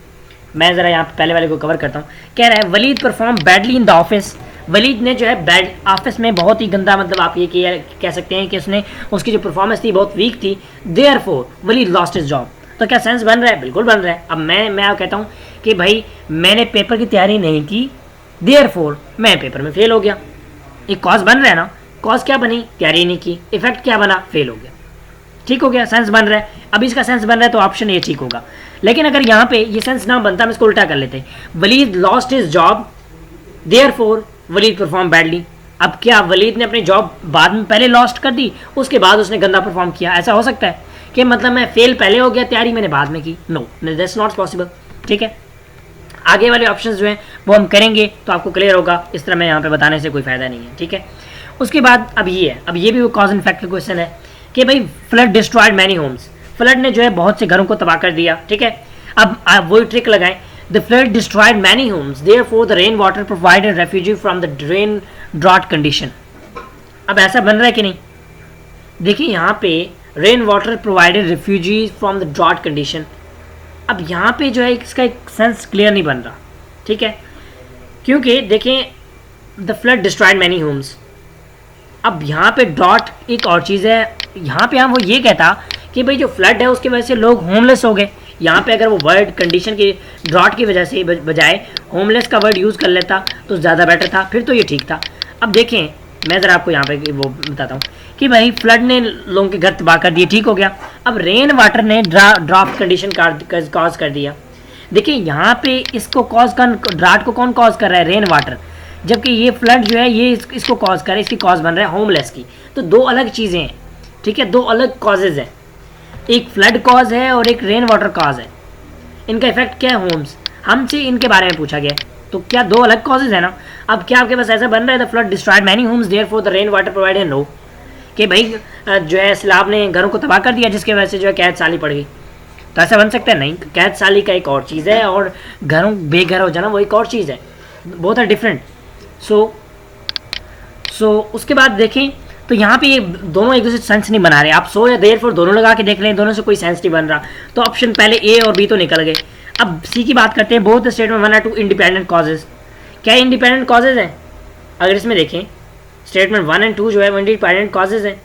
मैं ज़रा यहाँ पहले वाले को कवर करता हूँ। कह रहा है Walid perform badly in the office. Walid ने जो है बैड ऑफिस में बहुत ही गंदा, मतलब आप ये कह सकते हैं कि उसने उसकी जो परफॉर्मेंस थी बहुत वीक थी। Therefore Walid lost his job. तो क्या सेंस बन रहा है? बिल्कुल बन रहा है। अब मैं कहता हूँ कि भाई मैंने पेपर की तैयारी नहीं की, देयरफॉर मैं पेपर में फेल हो गया। एक कॉज बन रहा है ना, कॉज क्या बनी? तैयारी नहीं की। इफेक्ट क्या बना? फेल हो गया। ठीक हो गया, सेंस बन रहा है। अब इसका सेंस बन रहा है तो ऑप्शन ए ठीक होगा। लेकिन अगर यहाँ पे ये सेंस ना बनता, हम इसको उल्टा कर लेते, Walid lost his job therefore Walid perform badly. अब क्या वलीद ने अपनी जॉब बाद में पहले लॉस्ट कर दी, उसके बाद उसने गंदा परफॉर्म किया? ऐसा हो सकता है कि मतलब मैं फेल पहले हो गया, तैयारी मैंने बाद में की? No, that's not possible. ठीक है, आगे वाले ऑप्शंस जो हैं वो हम करेंगे तो आपको क्लियर होगा, इस तरह मैं यहाँ पे बताने से कोई फ़ायदा नहीं है। ठीक है, उसके बाद अब ये है, अब ये भी वो कॉज एंड इफेक्ट क्वेश्चन है कि भाई flood destroyed many homes. Flood ने जो है बहुत से घरों को तबाह कर दिया। ठीक है, अब आप वही ट्रिक लगाएं, the flood destroyed many homes therefore the rain water provided refugee from the drain drought condition. अब ऐसा बन रहा है कि नहीं? देखिए यहाँ पे rain water provided refugee from the drought condition. अब यहाँ पे जो है इसका एक सेंस क्लियर नहीं बन रहा। ठीक है, क्योंकि देखें the flood destroyed many homes, अब यहाँ पे ड्रॉट एक और चीज़ है। यहाँ पे हम वो ये कहता कि भाई जो फ्लड है उसकी वजह से लोग होमलेस हो गए। यहाँ पे अगर वो वर्ड कंडीशन की ड्रॉट की वजह से बजाय होमलेस का वर्ड यूज़ कर लेता तो ज़्यादा बेटर था, फिर तो ये ठीक था। अब देखें, मैं ज़रा आपको यहाँ पे वो बताता हूँ कि भाई फ्लड ने लोगों के घर तबाह कर दिए, ठीक हो गया। अब रेन वाटर ने ड्राफ्ट कंडीशन कॉज कर दिया। देखिए यहाँ पे इसको कॉज ड्राफ्ट को कौन कॉज कर रहा है? Rain water. जबकि ये फ्लड जो है ये इसको कॉज कर रहा है, इसकी कॉज बन रहा है होमलेस की। तो दो अलग चीज़ें हैं। ठीक है, दो अलग कॉजेज़ हैं, एक फ्लड कॉज है और एक रेन वाटर कॉज है। इनका इफेक्ट क्या है? होम्स। हमसे इनके बारे में पूछा गया, तो क्या दो अलग कॉजेज है ना? अब क्या आपके पास ऐसा बन रहा है the flood destroyed many homes therefore the rain water provided no, कि भाई जो है सैलाब ने घरों को तबाह कर दिया जिसकी वजह से जो है कैद साली पड़ गई? तो ऐसा बन सकता है? नहीं, कैद साली का एक और चीज़ है और घरों बेघर हो जाना वो एक और चीज़ है, बहुत है डिफरेंट। सो उसके बाद देखें तो यहाँ पे ये दोनों एक दूसरे सेंस नहीं बना रहे। आप सो या देयरफॉर दोनों लगा के देख लें, दोनों से कोई सेंस नहीं बन रहा, तो ऑप्शन पहले ए और बी तो निकल गए। अब सी की बात करते हैं, बोथ स्टेटमेंट 1 और 2 इंडिपेंडेंट कॉजेज। क्या इंडिपेंडेंट कॉजेज हैं? अगर इसमें देखें स्टेटमेंट 1 और 2 जो है वो इंडिपेंडेंट कॉजेज हैं?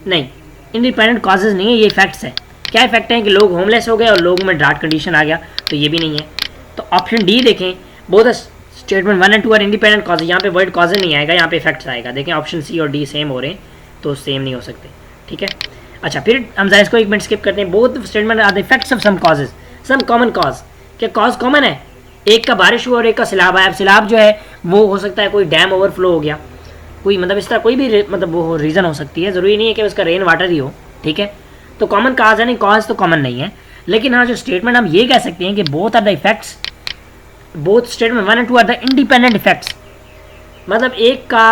नहीं, इंडिपेंडेंट कॉजेज नहीं है, ये इफेक्ट्स हैं। क्या इफेक्ट है कि लोग होमलेस हो गए और लोगों में ड्राफ्ट कंडीशन आ गया? तो ये भी नहीं है। तो ऑप्शन डी देखें, बोथ स्टेटमेंट 1 और 2 और इंडिपेंडेंट कॉजेज। यहाँ पे वर्ड कॉजेज नहीं आएगा, यहाँ पे इफेक्ट्स आएगा। देखें ऑप्शन सी और डी सेम हो रहे हैं, तो सेम नहीं हो सकते। ठीक है, अच्छा फिर हम जरा इसको एक मिनट स्किप करते हैं। Both statement are the effects of some causes, some common cause. क्या कॉज कॉमन है? एक का बारिश हुआ और एक का सैलाब आया। अब सैलाब जो है वो हो सकता है कोई डैम ओवरफ्लो हो गया, कोई मतलब इस तरह कोई भी मतलब वो रीज़न हो सकती है, ज़रूरी नहीं है कि उसका रेन वाटर ही हो। ठीक है, तो कॉमन कॉज है नहीं, कॉज तो कॉमन नहीं है। लेकिन हाँ, जो स्टेटमेंट हम ये कह सकते हैं कि both are the effects, both statement 1 और 2 आर द इंडिपेंडेंट इफेक्ट्स। मतलब एक का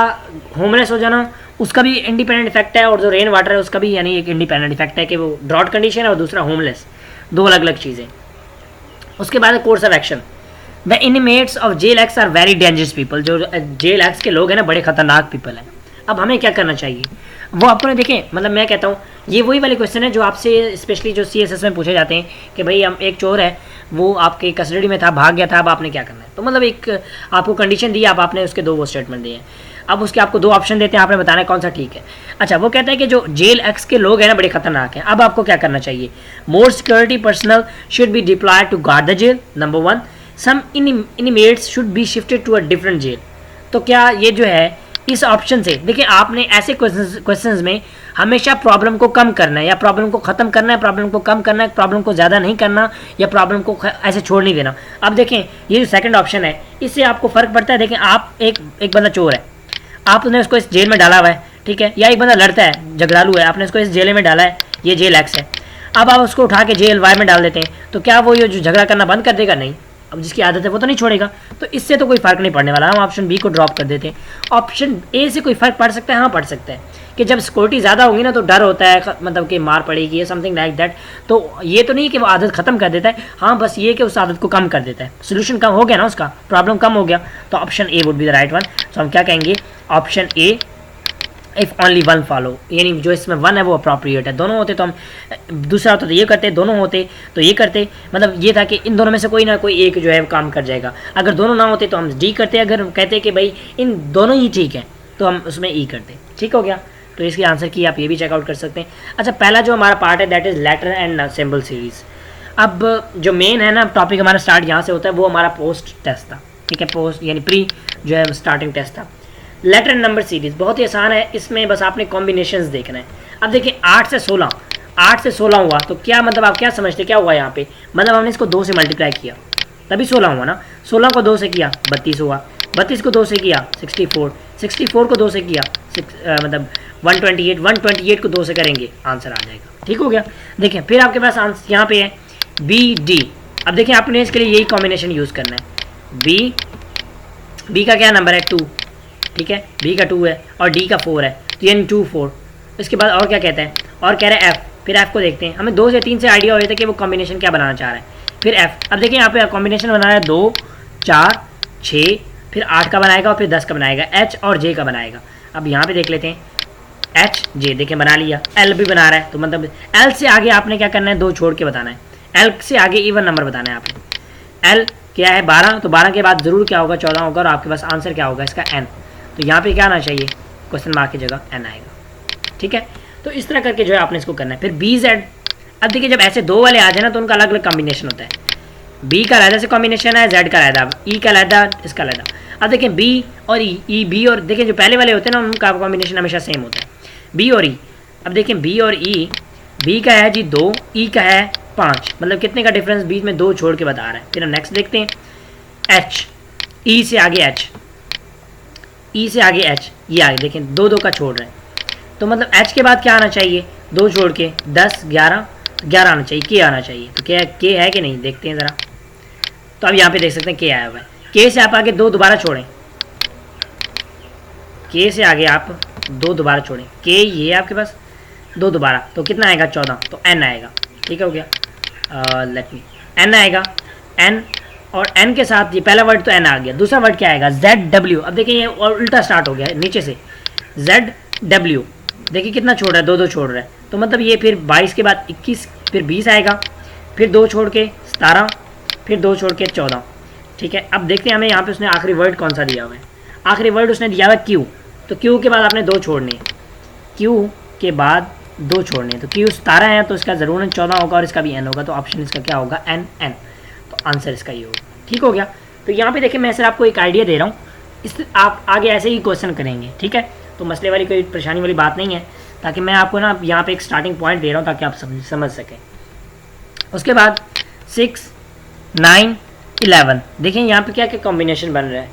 होमलेस हो जाना उसका भी इंडिपेंडेंट इफेक्ट है, और जो रेन वाटर है उसका भी यानी एक इंडिपेंडेंट इफेक्ट है कि वो ड्रॉट कंडीशन है और दूसरा होमलेस, दो अलग अलग चीज़ें। उसके बाद course of action, the inmates of jail X are very dangerous people. जो जेल एक्स के लोग हैं ना, बड़े खतरनाक पीपल हैं। अब हमें क्या करना चाहिए वो आपको ने देखें, मतलब मैं कहता हूँ ये वही वाले क्वेश्चन है जो आपसे स्पेशली जो CSS में पूछे जाते हैं कि भाई हम एक चोर है, वो आपके कस्टडी में था, भाग गया था, अब आपने क्या करना है। तो मतलब एक आपको कंडीशन दी, आप आपने उसके दो वो स्टेटमेंट दिए हैं। अब उसके आपको दो ऑप्शन देते हैं, आपने बताना है कौन सा ठीक है। अच्छा, वो कहता है कि जो जेल एक्स के लोग हैं ना, बड़े खतरनाक हैं। अब आपको क्या करना चाहिए? More security personnel should be deployed to guard the jail, number 1। Some inmates should be shifted to a different jail. तो क्या ये जो है इस ऑप्शन से, देखिए आपने ऐसे क्वेश्चंस में हमेशा प्रॉब्लम को कम करना है या प्रॉब्लम को ख़त्म करना है, प्रॉब्लम को कम करना है, प्रॉब्लम को ज़्यादा नहीं करना या प्रॉब्लम को ऐसे छोड़ नहीं देना। अब देखें ये जो सेकंड ऑप्शन है इससे आपको फ़र्क पड़ता है। देखें आप एक बंदा चोर है, आपने उसको इस जेल में डाला हुआ है, ठीक है, या एक बंदा लड़ता है, झगड़ालू है, आपने उसको इस जेल में डाला है, ये जेल एक्स है। अब आप उसको उठा के जेल वाई में डाल देते हैं, तो क्या वो ये जो झगड़ा करना बंद कर देगा? नहीं, अब जिसकी आदत है वो तो नहीं छोड़ेगा, तो इससे तो कोई फ़र्क नहीं पड़ने वाला। हम ऑप्शन बी को ड्रॉप कर देते हैं। ऑप्शन ए से कोई फ़र्क पड़ सकता है, हाँ पड़ सकता है कि जब सिक्योरिटी ज़्यादा होगी ना तो डर होता है, मतलब कि मार पड़ेगी या समथिंग लाइक दैट। तो ये तो नहीं कि वो आदत ख़त्म कर देता है, हाँ बस ये कि उस आदत को कम कर देता है, सोल्यूशन कम हो गया ना, उसका प्रॉब्लम कम हो गया। तो option A would be the right one. So हम क्या कहेंगे, option A, if only one follow, यानी जो इसमें वन है वो अप्रोप्रिएट है। दोनों होते तो हम, दूसरा होता तो ये करते, दोनों होते तो ये करते, मतलब ये था कि इन दोनों में से कोई ना कोई एक जो है वो काम कर जाएगा। अगर दोनों ना होते तो हम डी करते, अगर हम कहते कि भाई इन दोनों ही ठीक है तो हम उसमें ई करते। ठीक हो गया, तो इसके आंसर की आप ये भी चेकआउट कर सकते हैं। अच्छा, पहला जो हमारा पार्ट है that is letter and symbol series. अब जो मेन है ना टॉपिक हमारा स्टार्ट यहाँ से होता है, वो हमारा पोस्ट टेस्ट था। ठीक है, पोस्ट यानी प्री जो है स्टार्टिंग टेस्ट था। लेटर एंड नंबर सीरीज़ बहुत ही आसान है, इसमें बस आपने कॉम्बिनेशंस देखना है। अब देखिए 8 से 16, 8 से 16 हुआ तो क्या मतलब आप क्या समझते क्या हुआ यहाँ पे, मतलब हमने इसको 2 से मल्टीप्लाई किया तभी 16 हुआ ना। 16 को 2 से किया 32 हुआ, 32 को 2 से किया 64, 64 को 2 से किया मतलब 128, 128 को 2 से करेंगे आंसर आ जाएगा। ठीक हो गया। देखिए फिर आपके पास आंसर यहाँ पे है बी डी। अब देखिए आपने इसके लिए यही कॉम्बिनेशन यूज़ करना है। बी का क्या नंबर है 2, ठीक है, बी का 2 है और डी का 4 है, तो यानी 2 4। इसके बाद और क्या कहता है, और कह रहा है एफ। फिर एफ को देखते हैं, हमें 2 से 3 से आइडिया हो जाता है कि वो कॉम्बिनेशन क्या बनाना चाह रहा है। फिर एफ, अब देखिए यहाँ पे कॉम्बिनेशन बना रहा है 2 4 6, फिर 8 का बनाएगा और फिर 10 का बनाएगा, एच और जे का बनाएगा। अब यहाँ पे देख लेते हैं एच जे, देखें बना लिया। एल भी बना रहा है, तो मतलब एल से आगे आपने क्या करना है, 2 छोड़ के बताना है। एल से आगे इवन नंबर बताना है आपने। एल क्या है 12, तो 12 के बाद ज़रूर क्या होगा 14 होगा, और आपके पास आंसर क्या होगा इसका एन। तो यहाँ पे क्या आना चाहिए, क्वेश्चन मार्क की जगह एन आएगा। ठीक है, तो इस तरह करके जो है आपने इसको करना है। फिर बी जेड, अब देखिए जब ऐसे 2 वाले आ जाए ना तो उनका अलग अलग कॉम्बिनेशन होता है। बी का अलहदा से कॉम्बिनेशन है, जेड का अलहदा, ई का अलहदा, इसका अलहदा। अब देखें बी और ई, बी और देखिए जो पहले वाले होते हैं ना उनका कॉम्बिनेशन हमेशा सेम होता है, बी और ई। अब देखें बी और ई, बी का है जी 2, ई का है 5, मतलब कितने का डिफरेंस, बीच में 2 छोड़ के बता रहा है। फिर हम नेक्स्ट देखते हैं एच, ई से आगे एच, ई से आगे एच, ये आगे देखें 2 2 का छोड़ रहे हैं, तो मतलब एच के बाद क्या आना चाहिए, 2 छोड़ के 10 11 11 आना चाहिए, के आना चाहिए। तो क्या के है कि नहीं, देखते हैं ज़रा। तो अब यहाँ पे देख सकते हैं के आया हुआ है। के से आप आगे 2 दोबारा छोड़ें, के से आगे आप 2 दोबारा छोड़ें, के ये आपके पास 2 दोबारा, तो कितना आएगा 14, तो एन आएगा। ठीक हो गया, लेट मी, एन आएगा, एन, और एन के साथ ये पहला वर्ड तो एन आ गया, दूसरा वर्ड क्या आएगा जेड डब्ल्यू। अब देखिए ये और उल्टा स्टार्ट हो गया है नीचे से, जेड डब्ल्यू, देखिए कितना छोड़ रहा है, 2 2 छोड़ रहा है, तो मतलब ये फिर 22 के बाद 21, फिर 20 आएगा, फिर 2 छोड़ के 17, फिर 2 छोड़ के 14। ठीक है, अब देखते हैं हमें यहाँ पे उसने आखिरी वर्ड कौन सा दिया हुआ है। आखिरी वर्ड उसने दिया हुआ है क्यू, तो क्यू के बाद आपने 2 छोड़ने, क्यू के बाद 2 छोड़ने, तो क्यू 17 है तो इसका ज़रूर 14 होगा और इसका भी एन होगा, तो ऑप्शन इसका क्या होगा एन एन, तो आंसर इसका ये होगा। ठीक हो गया। तो यहाँ पे देखिए मैं सिर्फ आपको एक आइडिया दे रहा हूँ, इस आप आगे ऐसे ही क्वेश्चन करेंगे। ठीक है, तो मसले वाली कोई परेशानी वाली बात नहीं है, ताकि मैं आपको ना यहाँ पे एक स्टार्टिंग पॉइंट दे रहा हूँ ताकि आप समझ सकें। उसके बाद 6 9 11, देखें यहाँ पे क्या क्या कॉम्बिनेशन बन रहा है,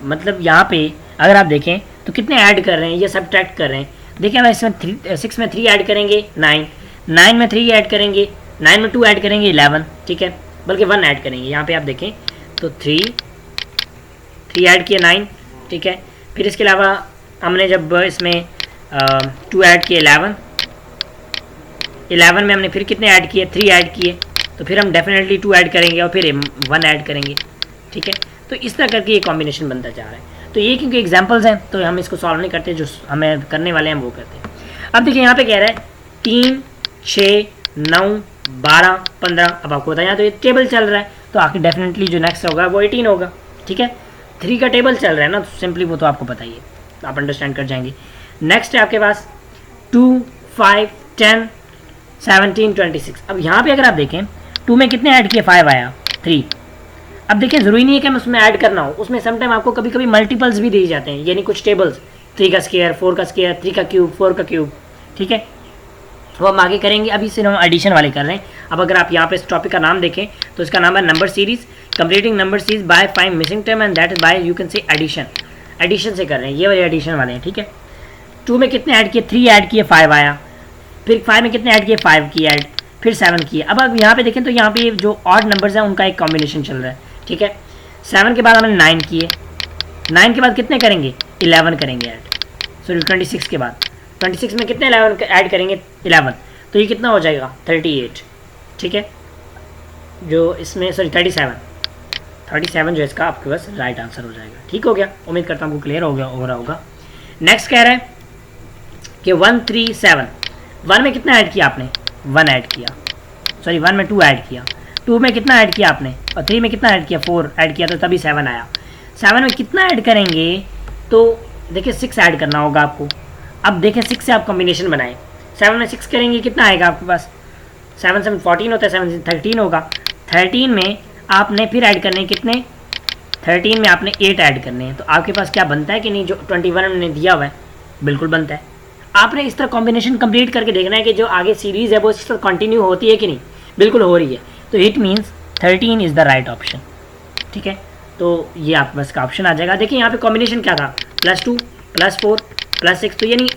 मतलब यहाँ पे अगर आप देखें तो कितने ऐड कर रहे हैं, ये सब्ट्रैक्ट कर रहे हैं। देखिए मैं इसमें 6 में 3 ऐड करेंगे 9, 9 में 3 ऐड करेंगे, 9 में 2 ऐड करेंगे 11, ठीक है, बल्कि 1 ऐड करेंगे। यहाँ पे आप देखें तो 3 ऐड किए 9, ठीक है, फिर इसके अलावा हमने जब इसमें 2 ऐड किए 11 में हमने फिर कितने ऐड किए, 3 ऐड किए, तो फिर हम डेफिनेटली 2 ऐड करेंगे और फिर 1 ऐड करेंगे। ठीक है, तो इस तरह करके ये कॉम्बिनेशन बनता जा रहा है। तो ये क्योंकि एग्जांपल्स हैं तो हम इसको सॉल्व नहीं करते, जो हमें करने वाले हैं वो करते हैं। अब देखिए यहाँ पे कह रहा है 3 6 9 12 15, अब आपको बताया तो ये टेबल चल रहा है, तो आखिर डेफिनेटली जो नेक्स्ट होगा वो 18 होगा। ठीक है, 3 का टेबल चल रहा है ना, तो सिंपली वो तो आपको पता ही है, आप अंडरस्टैंड कर जाएंगे। नेक्स्ट है आपके पास 2 5 10 17 26। अब यहाँ पे अगर आप देखें 2 में कितने ऐड किए, 5 आया, 3। अब देखिए ज़रूरी नहीं है कि हम उसमें ऐड करना हो, उसमें समटाइम आपको कभी कभी मल्टीपल्स भी दिए जाते हैं, यानी कुछ टेबल्स 3 का स्क्वायर 4 का स्क्वायर 3 का क्यूब 4 का क्यूब। ठीक है, वो हम आगे करेंगे, अभी सिर्फ हम एडिशन वाले कर रहे हैं। अब अगर आप यहाँ पे इस टॉपिक का नाम देखें तो इसका नाम है number series, completing number series by 5 missing term and that is by you can say addition. Addition से कर रहे हैं, ये वाले एडिशन वाले हैं। ठीक है, 2 में कितने ऐड किए, 3 ऐड किए 5 आया, फिर 5 में कितने ऐड किए, 5 की ऐड, फिर 7 किए। अब यहाँ पे देखें तो यहाँ पे जो ऑड नंबर्स हैं उनका एक कॉम्बिनेशन चल रहा है। ठीक है। 7 के बाद हमने 9 किए, 9 के बाद कितने करेंगे, 11 करेंगे ऐड, सॉरी 26 के बाद 26 में कितने 11 ऐड करेंगे, 11, तो ये कितना हो जाएगा 38, ठीक है। जो इसमें सॉरी 37 जो इसका आपके पास राइट आंसर हो जाएगा। ठीक हो गया, उम्मीद करता हूँ आपको क्लियर हो रहा होगा। नेक्स्ट कह रहा है कि 137, 1 में कितना ऐड किया आपने, 1 ऐड किया, सॉरी 1 में 2 ऐड किया, 2 में कितना ऐड किया आपने, और 3 में कितना ऐड किया, 4 ऐड किया, तो तभी 7 आया। 7 में कितना ऐड करेंगे, तो देखिए 6 ऐड करना होगा आपको। अब देखें 6 से आप कॉम्बिनेशन बनाएं, 7 में 6 करेंगे कितना आएगा आपके पास, 7 7 14 होता है, 7 से 13 होगा। 13 में आपने फिर ऐड करने कितने, 13 में आपने 8 ऐड करने हैं, तो आपके पास क्या बनता है कि नहीं, जो 21 हमने दिया हुआ है बिल्कुल बनता है। आपने इस तरह कॉम्बिनेशन कंप्लीट करके देखना है कि जो आगे सीरीज़ है वो इस तरह कंटिन्यू होती है कि नहीं, बिल्कुल हो रही है, तो it means 13 is the right option. ठीक है, तो ये आपके पास का ऑप्शन आ जाएगा। देखिए यहाँ पे कॉम्बिनेशन क्या था, +2 +4 +6, तो यानी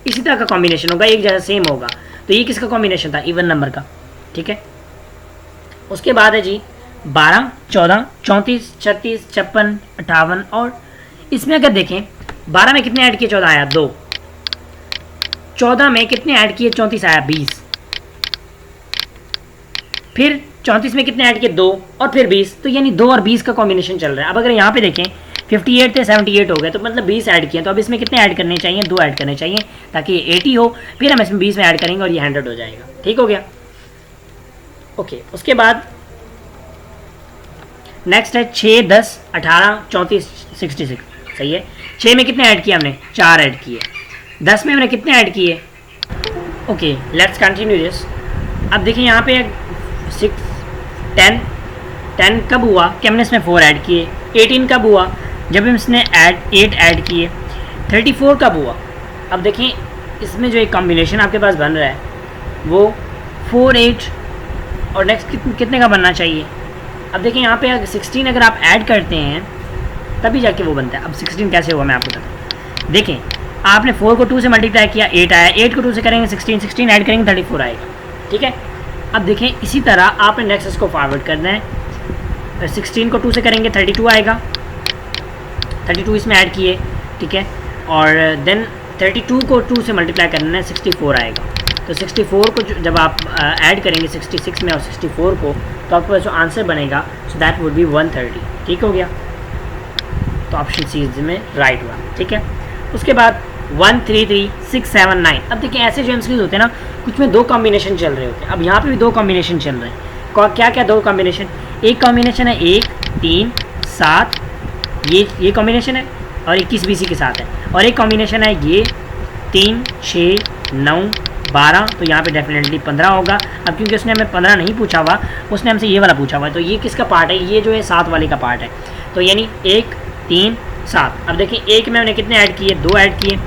इसी तरह का कॉम्बिनेशन होगा, एक जैसा सेम होगा। तो ये किसका कॉम्बिनेशन था, इवन नंबर का। ठीक है, उसके बाद है जी 12 14 34 36 56 58, और इसमें अगर देखें 12 में कितने ऐड किए, 14 आया, 2, 14 में कितने ऐड किए, 34 आया, 20, फिर 34 में कितने ऐड किए, 2, और फिर 20, तो यानी 2 और 20 का कॉम्बिनेशन चल रहा है। अब अगर यहाँ पे देखें 58 थे 78 हो गए, तो मतलब 20 ऐड किए, तो अब इसमें कितने ऐड करने चाहिए, 2 ऐड करने चाहिए ताकि ये 80 हो, फिर हम इसमें 20 में ऐड करेंगे और ये 100 हो जाएगा। ठीक हो गया, ओके। उसके बाद नेक्स्ट है 6 10 18 34 66, सही है। 6 में कितने ऐड किए हमने, 4 ऐड किए। 10 में हमने कितने ऐड किए, ओके लेट्स कंटिन्यू दिस। अब देखिए यहाँ पे 6 10 कब हुआ कि हमने इसमें 4 ऐड किए। 18 कब हुआ, जब हम इसने 8 ऐड किए। 34 कब हुआ, अब देखिए इसमें जो एक कॉम्बिनेशन आपके पास बन रहा है वो 4 8 और नेक्स्ट कितने का बनना चाहिए। अब देखिए यहाँ पे 16 अगर आप ऐड करते हैं तभी जाके वो बनता है। अब 16 कैसे हुआ मैं आपको बताता हूँ। देखें आपने 4 को 2 से मल्टीप्लाई किया, 8 आया, 8 को 2 से करेंगे 16, 16 ऐड करेंगे 34 आएगा। ठीक है, अब देखें इसी तरह आपने नेक्स्ट इसको फॉरवर्ड करना है। 16 को 2 से करेंगे 32 आएगा, 32 इसमें ऐड किए, ठीक है, और देन 32 को 2 से मल्टीप्लाई करना है, 64 आएगा। तो 64 को जब आप ऐड करेंगे 66 में और 64 को, तो आपके पास जो आंसर बनेगा सो दैट वुड बी 130। ठीक हो गया, तो ऑप्शन सी में राइट हुआ। ठीक है, उसके बाद 1 3 3 6 7 9। अब देखिए ऐसे जो एमसीक्यूज होते हैं ना, कुछ में 2 कॉम्बिनेशन चल रहे होते हैं। अब यहाँ पे भी 2 कॉम्बिनेशन चल रहे हैं। क्या क्या 2 कॉम्बिनेशन, एक कॉम्बिनेशन है 1 3 7, ये कॉम्बिनेशन है और 21 BC के साथ है, और एक कॉम्बिनेशन है ये 3 6 9 12, तो यहाँ पे डेफिनेटली 15 होगा। अब क्योंकि उसने हमें 15 नहीं पूछा हुआ, उसने हमसे ये वाला पूछा हुआ है, तो ये किसका पार्ट है, ये जो है 7 वाले का पार्ट है। तो यानी 1 3 7। अब देखिए 1 में हमने कितने ऐड किए, 2 ऐड किए।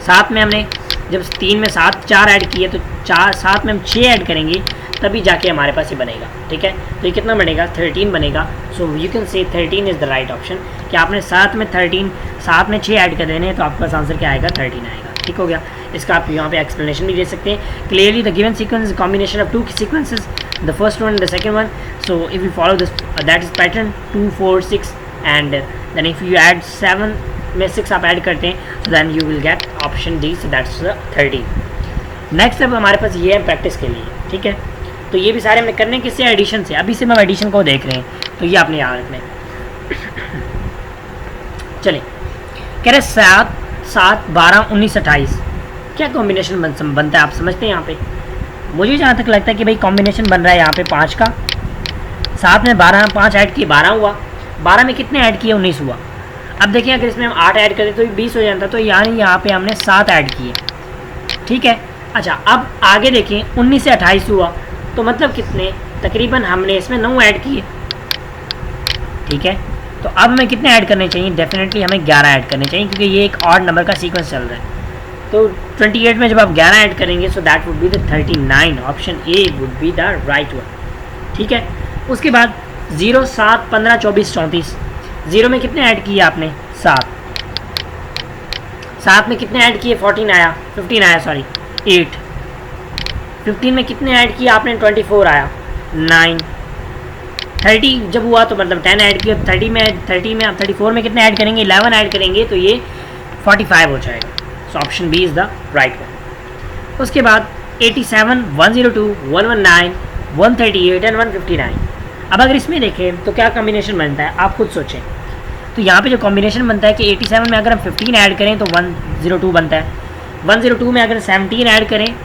7 में हमने जब 3 में 7 4 ऐड किए, तो 7 में हम 6 ऐड करेंगे तभी जाके हमारे पास ये बनेगा। ठीक है, तो ये कितना बनेगा, 13 बनेगा। सो यू कैन से 13 इज़ द राइट ऑप्शन, कि आपने 7 में 6 ऐड कर देने हैं, तो आपके पास आंसर क्या आएगा, 13 आएगा। ठीक हो गया, इसका आप यहाँ पे एक्सप्लेनेशन भी दे सकते हैं। Clearly the given sequence combination of 2 sequences, the first one and the second one. So if you follow this that is pattern 2 4 6, and then if you add 7 में 6 आप ऐड करते हैं, so then you will get option D, so that's 13। Next अब हमारे पास ये है practice के लिए। ठीक है, तो ये भी सारे हमने करने किससे, एडिशन से। अभी से हम एडिशन को देख रहे हैं, तो ये आपने याद रखना है। चलिए, कह रहे 7 7 12 19 28, क्या कॉम्बिनेशन बनता है आप समझते हैं यहाँ पे। मुझे जहाँ तक लगता है कि भाई कॉम्बिनेशन बन रहा है यहाँ पे 5 का। 7 में 5 ऐड किए 12 हुआ, 12 में कितने ऐड किए, 19 हुआ। अब देखिए अगर इसमें हम 8 ऐड करें तो 20 हो जाता, तो यानी यहाँ पे हमने 7 ऐड किए। ठीक है, अच्छा अब आगे देखिए 19 से 28 हुआ, तो मतलब कितने, तकरीबन हमने इसमें 9 ऐड किए। ठीक है, तो अब हमें कितने ऐड करने चाहिए, डेफिनेटली हमें 11 ऐड करने चाहिए, क्योंकि ये एक ऑड नंबर का सीक्वेंस चल रहा है। तो 28 में जब आप 11 ऐड करेंगे, so that would be the 39। Option A would be the right one. ठीक है, उसके बाद 0 7 15 24 34। 0 में कितने ऐड किए आपने, 7। 7 में कितने ऐड किए, 15 आया, सॉरी 8। 15 में कितने ऐड किए आपने, 24 आया, 9। 30 जब हुआ तो मतलब 10 ऐड किया, 30 में आप 34 में कितने ऐड करेंगे, 11 ऐड करेंगे तो ये 45 हो जाएगा। So option B is the right one. उसके बाद 87, 102, 119, 138 एंड 159। अब अगर इसमें देखें तो क्या कॉम्बिनेशन बनता है, आप खुद सोचें। तो यहाँ पे जो कॉम्बिनेशन बनता है कि 87 में अगर हम 15 ऐड करें तो 102 बनता है, 102 में अगर 17 ऐड करें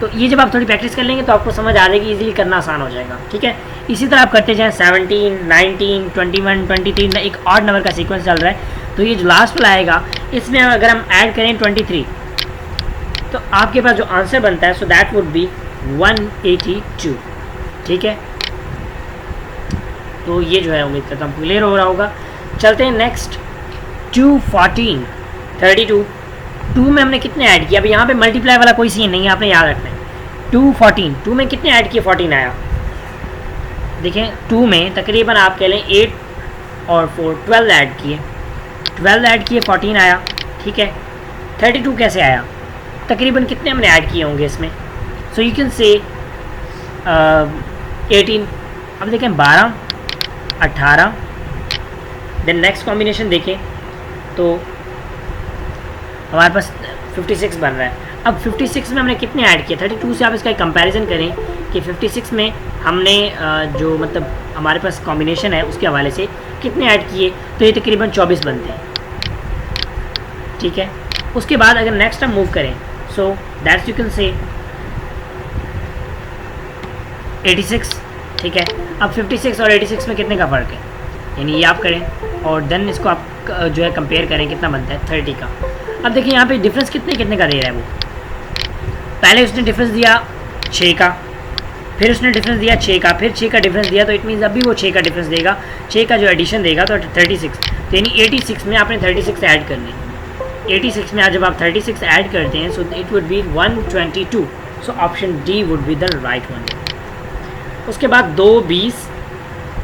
तो ये जब आप थोड़ी प्रैक्टिस कर लेंगे तो आपको समझ आ जाएगी, इजीली करना आसान हो जाएगा। ठीक है, इसी तरह आप करते जाएँ 17, 19, 21, 23, एक ऑड नंबर का सीक्वेंस चल रहा है। तो ये जो लास्ट वाला आएगा इसमें अगर हम ऐड करें 23 तो आपके पास जो आंसर बनता है सो दैट वुड बी 182। ठीक है, तो ये जो है उम्मीद करता हूँ क्लियर हो रहा होगा। चलते हैं नेक्स्ट 214, 32। 2 में हमने कितने ऐड किया, अभी यहाँ पे मल्टीप्लाई वाला कोई सीन नहीं है, आपने याद रखना है। 214, 2 में कितने ऐड किए, 14 आया। देखें 2 में तकरीबन आप कह लें 8 और 4 12 ऐड किए, 12 ऐड किए 14 आया। ठीक है, 32 कैसे आया, तकरीबन कितने हमने ऐड किए होंगे इसमें, सो यू कैन से 18। अब देखें 12, 18, देन नेक्स्ट कॉम्बिनेशन देखें तो हमारे पास 56 बन रहा है। अब 56 में हमने कितने ऐड किए, 32 से आप इसका कंपैरिजन करें कि 56 में हमने जो मतलब हमारे पास कॉम्बिनेशन है उसके हवाले से कितने ऐड किए, तो ये तकरीबन 24 बनते हैं। ठीक है, उसके बाद अगर नेक्स्ट हम मूव करें सो दैट्स यू कैन से 86। ठीक है, अब 56 और 86 में कितने का फ़र्क है, यानी ये आप करें और देन इसको आप जो है कंपेयर करें कितना बनता है 30 का। अब देखिए यहाँ पे डिफरेंस कितने कितने का दे रहा है वो, पहले उसने डिफरेंस दिया 6 का, फिर उसने डिफरेंस दिया 6 का, फिर 6 का डिफरेंस दिया, तो इट मीन्स अभी वो 6 का डिफरेंस देगा, 6 का जो एडिशन देगा तो 36। तो यानी 86 में आपने 36 ऐड करने, 86 में आज जब आप 36 ऐड करते हैं so it would be 122। So option D would be the right one. उसके बाद 2, 20,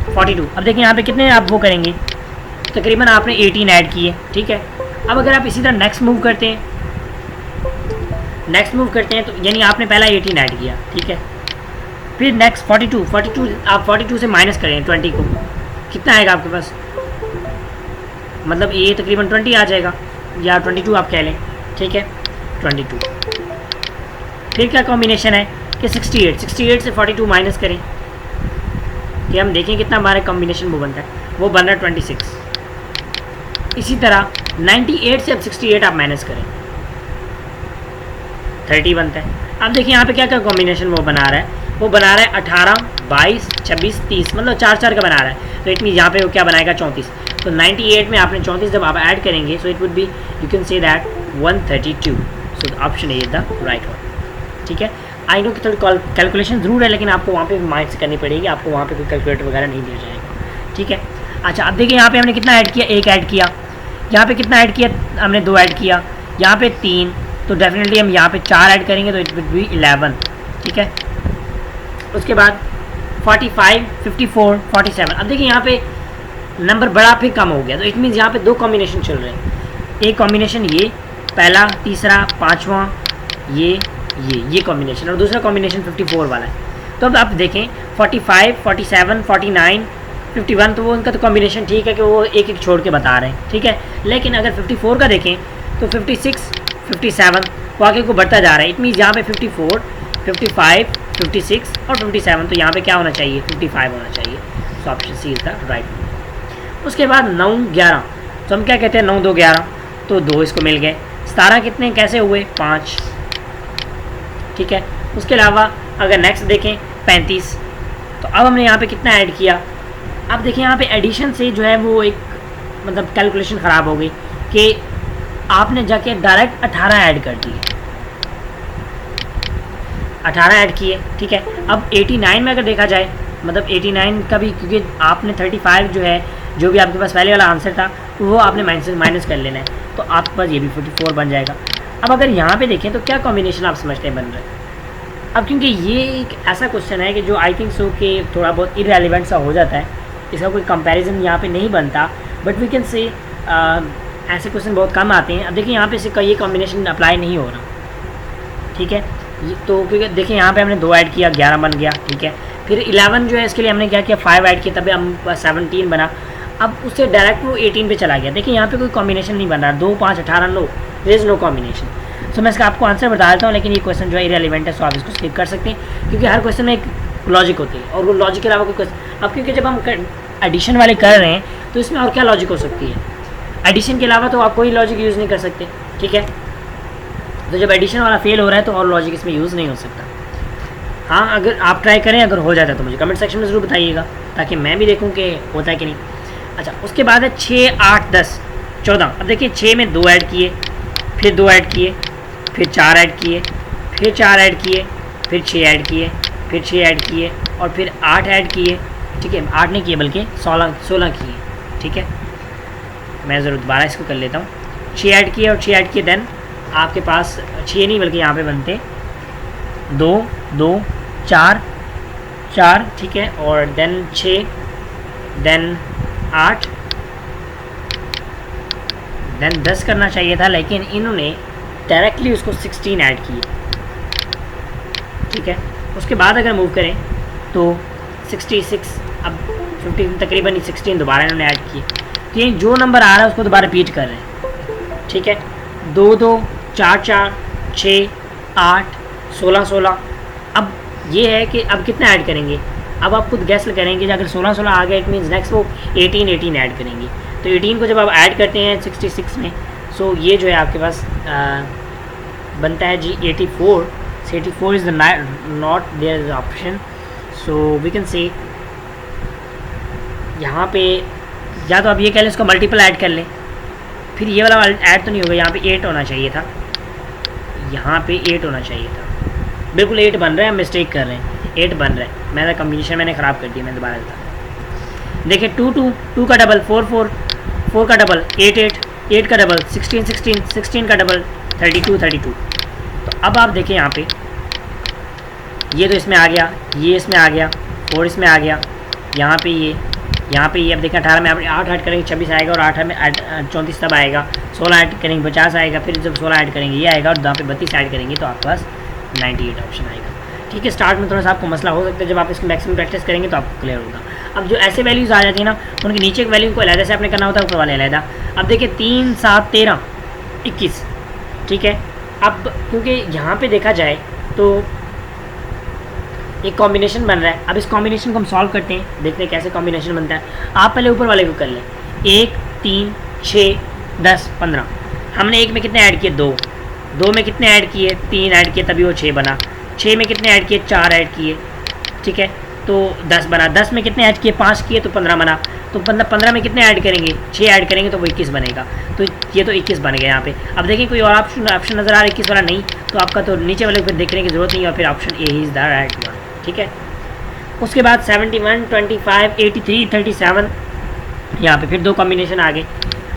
42। अब देखिए यहाँ पे कितने आप वो करेंगे, तकरीबन आपने 18 ऐड किए। ठीक है, अब अगर आप इसी तरह नेक्स्ट मूव करते हैं तो यानी आपने पहला 18 ऐड किया। ठीक है, फिर नेक्स्ट 42 आप 42 से माइनस करें 20 को, कितना आएगा आपके पास, मतलब ये तकरीबन 20 आ जाएगा या 22 आप कह लें। ठीक है, 22। फिर क्या कॉम्बिनेशन है कि 68 से 42 माइनस करें कि हम देखें कितना हमारा कॉम्बिनेशन वो बनता है, वो बन रहा है 26। इसी तरह 98 से अब 68 आप माइनस करें 30 बनता है। अब देखिए यहाँ पे क्या क्या कॉम्बिनेशन वो बना रहा है, वो बना रहा है 18, 22, 26, 30, मतलब 4 का बना रहा है। तो इट मीन यहाँ पे वो क्या बनाएगा 34। तो 98 में आपने 34 जब आप ऐड करेंगे so it would be you can say that 132। So option A is the right one. ठीक है, आई नो कि थोड़ी कैलकुलेशन ज़रूर है लेकिन आपको वहाँ पे माइंड से करनी पड़ेगी, आपको वहाँ पे कोई कैलकुलेटर वगैरह नहीं दिया जाएगा। ठीक है, अच्छा अब देखिए यहाँ पे हमने कितना ऐड किया, 1 ऐड किया, यहाँ पे कितना ऐड किया हमने 2 ऐड किया, यहाँ पे 3, तो डेफिनेटली हम यहाँ पे 4 ऐड करेंगे तो इट विल बी 11। ठीक है, उसके बाद 45, 54, 47। अब देखिए यहाँ पे नंबर बड़ा फिर कम हो गया, तो इट मीन्स यहाँ पे 2 कॉम्बिनेशन चल रहे हैं। एक कॉम्बिनेशन ये पहला, तीसरा, पाँचवा ये कॉम्बिनेशन, और दूसरा कॉम्बिनेशन 54 वाला है। तो अब आप देखें 45, 47, 49, 51, तो वो उनका तो कॉम्बिनेशन ठीक है कि वो एक एक छोड़ के बता रहे हैं। ठीक है, लेकिन अगर 54 का देखें तो 56, 57 वो आगे को बढ़ता जा रहा है। इट मीन्स यहाँ पे 54, 55, 56 और 57, तो यहाँ पे क्या होना चाहिए 55 होना चाहिए। So option C is the right. उसके बाद 9, 11, तो हम क्या कहते हैं 9, 2, 11, तो 2 इसको मिल गए। 17 कितने कैसे हुए 5। ठीक है, उसके अलावा अगर नेक्स्ट देखें 35, तो अब हमने यहाँ पे कितना ऐड किया। अब देखिए यहाँ पे एडिशन से जो है वो एक मतलब कैलकुलेशन ख़राब हो गई कि आपने जाके डायरेक्ट 18 ऐड कर दिए, 18 ऐड किए। ठीक है, अब 89 में अगर देखा जाए मतलब 89 का भी, क्योंकि आपने 35 जो है जो भी आपके पास पहले वाला आंसर था वो आपने माइनस कर लेना है, तो आपके पास ये भी 44 बन जाएगा। अब अगर यहाँ पे देखें तो क्या कॉम्बिनेशन आप समझते हैं बन रहा है। अब क्योंकि ये एक ऐसा क्वेश्चन है कि जो आई थिंक सो कि थोड़ा बहुत इररेलेवेंट सा हो जाता है, इसका कोई कंपैरिजन यहाँ पे नहीं बनता, बट वी कैन से ऐसे क्वेश्चन बहुत कम आते हैं। अब देखिए यहाँ पे से ये कॉम्बिनेशन अप्लाई नहीं हो रहा। ठीक है, तो क्योंकि देखिए यहाँ पे हमने 2 ऐड किया 11 बन गया। ठीक है, फिर 11 जो है इसके लिए हमने क्या किया 5 ऐड किया, तभी हम 17 बना। अब उससे डायरेक्ट वो 18 पे चला गया। देखिए यहाँ पे कोई कॉम्बिनेशन नहीं बन रहा, 2 5 18 no, there is no combination. So मैं इसका आपको आंसर बता देता हूँ, लेकिन ये क्वेश्चन जो है इरेलीवेंट है, सो आप इसको स्किप कर सकते हैं, क्योंकि हर क्वेश्चन में एक लॉजिक होती है और वो लॉजिक के अलावा कोई क्वेश्चन। अब क्योंकि जब हम एडिशन वाले कर रहे हैं तो इसमें और क्या लॉजिक हो सकती है, एडिशन के अलावा तो आप कोई लॉजिक यूज़ नहीं कर सकते, ठीक है। तो जब एडिशन वाला फेल हो रहा है तो और लॉजिक इसमें यूज़ नहीं हो सकता। हाँ, अगर आप ट्राई करें, अगर हो जाता है तो मुझे कमेंट सेक्शन में ज़रूर बताइएगा, ताकि मैं भी देखूँ कि होता है कि नहीं। अच्छा, उसके बाद है 6 8 10 14। अब देखिए 6 में 2 ऐड किए, फिर 2 ऐड किए, फिर 4 ऐड किए, फिर 4 ऐड किए, फिर 6 ऐड किए, फिर 6 ऐड किए और फिर 8 ऐड किए, ठीक है। 8 नहीं किए बल्कि 16 किए, ठीक है। मैं ज़रूर दोबारा इसको कर लेता हूँ। 6 ऐड किए और 6 ऐड किए, देन आपके पास 6 नहीं बल्कि यहाँ पे बनते 2 2 4 4, ठीक है। और देन 6, देन 8, देन 10 करना चाहिए था, लेकिन इन्होंने डायरेक्टली उसको 16 ऐड किए, ठीक है। उसके बाद अगर मूव करें तो 66, अब 15 तकरीबन 16 दोबारा इन्होंने ऐड किए। तो ये जो नंबर आ रहा है उसको दोबारा रिपीट कर रहे हैं, ठीक है। 2 2 4 4 6 8 16 16। अब ये है कि अब कितना ऐड करेंगे, अब आप खुद गैस करेंगे। अगर 16 16 आ गया, इट मीन्स नेक्स्ट वो 18 18 ऐड करेंगे। तो 18 को जब आप ऐड करते हैं 66 में, सो ये जो है आपके पास बनता है G 84। 84 is the not there is option, so we can say यहाँ पे या तो आप ये कह लें इसको मल्टीपल ऐड कर लें, फिर ये वाला ऐड तो नहीं होगा, यहाँ पे 8 होना चाहिए था, यहाँ पे 8 होना चाहिए था, बिल्कुल 8 बन रहा है, हम मिस्टेक कर रहे हैं, 8 बन रहा है। मेरा कम्बिनेशन मैंने ख़राब कर दिया, मैं दोबारा बता। देखिए 2 2 2 का डबल 4 4 4 का डबल 8 8 8 का डबल 16 16 16 का डबल 32 32। तो अब आप देखें यहाँ पे ये तो इसमें आ गया, ये इसमें आ गया, 4 इसमें आ गया, यहाँ पे ये अब देखें 18 में आप 8 ऐड करेंगे 26 आएगा, और 8 में 34 तब आएगा, 16 ऐड करेंगे 50 आएगा, फिर जब 16 ऐड करेंगे ये आएगा, और यहाँ पे 32 ऐड करेंगे तो आपके पास 98 ऑप्शन आएगा, ठीक है। स्टार्ट में थोड़ा सा आपको मसला हो सकता है, जब आप इसकी मैक्सिमम प्रैक्टिस करेंगे तो आपको क्लियर होगा। अब जो ऐसे वैल्यूज़ आ जाती है ना, उनके नीचे के वैल्यू को अलग से आपने करना होता है, ऊपर वाले अलग। अब देखिए 3 7 13 21, ठीक है। अब क्योंकि यहाँ पे देखा जाए तो एक कॉम्बिनेशन बन रहा है, अब इस कॉम्बिनेशन को हम सॉल्व करते हैं, देखते हैं कैसे कॉम्बिनेशन बनता है। आप पहले ऊपर वाले को कर लें, 1 3 6 10 15। हमने 1 में कितने ऐड किए, 2 2 में कितने ऐड किए, 3 ऐड किए, तभी वो 6 बना। 6 में कितने ऐड किए, 4 ऐड किए, ठीक है, तो 10 बना। 10 में कितने ऐड किए, 5 किए, तो 15 बना। तो 15 में कितने ऐड करेंगे, 6 ऐड करेंगे, तो वो 21 बनेगा। तो ये तो 21 बन गया यहाँ पे। अब देखिए कोई और ऑप्शन नज़र आ रहा है 21 वाला, नहीं, तो आपका तो नीचे वाले को फिर देखने की ज़रूरत नहीं है, और फिर option A he is the right one, ठीक है। उसके बाद 71 25 83 37, यहाँ पे फिर 2 कॉम्बिनेशन आ गए,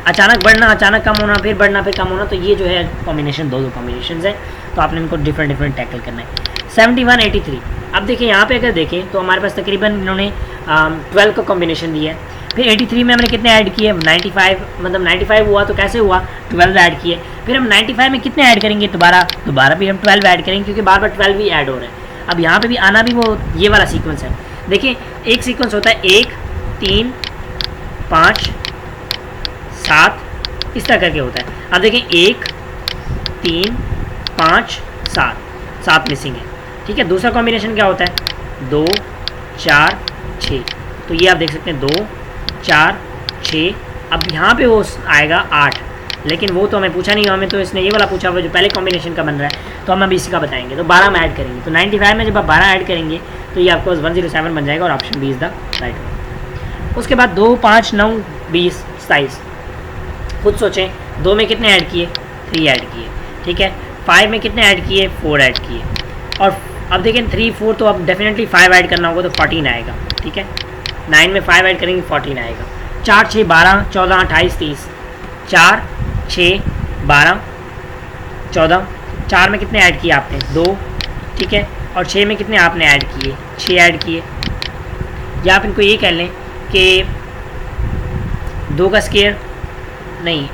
अचानक बढ़ना अचानक कम होना, फिर बढ़ना फिर कम होना। तो ये जो है कॉम्बिनेशन 2 कॉम्बिनेशन है, तो आपने इनको डिफरेंट टैकल करना है। 71 83। अब देखिए यहाँ पे अगर देखें तो हमारे पास तकरीबन इन्होंने 12 का कॉम्बिनेशन दिया है। फिर 83 में हमने कितने ऐड किए, 95, मतलब 95 हुआ तो कैसे हुआ, 12 ऐड किए। फिर हम 95 में कितने ऐड करेंगे, दोबारा भी हम 12 ऐड करेंगे, क्योंकि बार बार 12 ही ऐड हो रहा है। अब यहाँ पे भी आना भी वो ये वाला सीक्वेंस है। देखिए एक सीक्वेंस होता है 1 3 5 7, इस तरह करके होता है। अब देखिए 1 3 5 7, 7 मिसिंग है, ठीक है। दूसरा कॉम्बिनेशन क्या होता है, 2 4 6। तो ये आप देख सकते हैं 2 4 6। अब यहाँ पे वो आएगा 8, लेकिन वो तो हमें पूछा नहीं, हमें तो इसने ये वाला पूछा हुआ जो पहले कॉम्बिनेशन का बन रहा है, तो हम अभी इसी का बताएंगे। तो 12 में ऐड करेंगे, तो 95 में जब आप 12 ऐड करेंगे तो ये आपको 107 बन जाएगा, और option B is the right one. उसके बाद 2 5 9 20 27। खुद सोचें, 2 में कितने ऐड किए, 3 ऐड किए, ठीक है। 5 में कितने ऐड किए, 4 ऐड किए, और अब देखें 3 4 तो अब डेफिनेटली 5 ऐड करना होगा, तो 14 आएगा, ठीक है। 9 में 5 ऐड करेंगे 14 आएगा। 4 6 12 14 28 30, 4 6 12 14। 4 में कितने ऐड किए आपने, 2, ठीक है। और 6 में कितने आपने ऐड किए, 6 ऐड किए। या आप इनको ये कह लें कि 2 का स्क्वायर नहीं,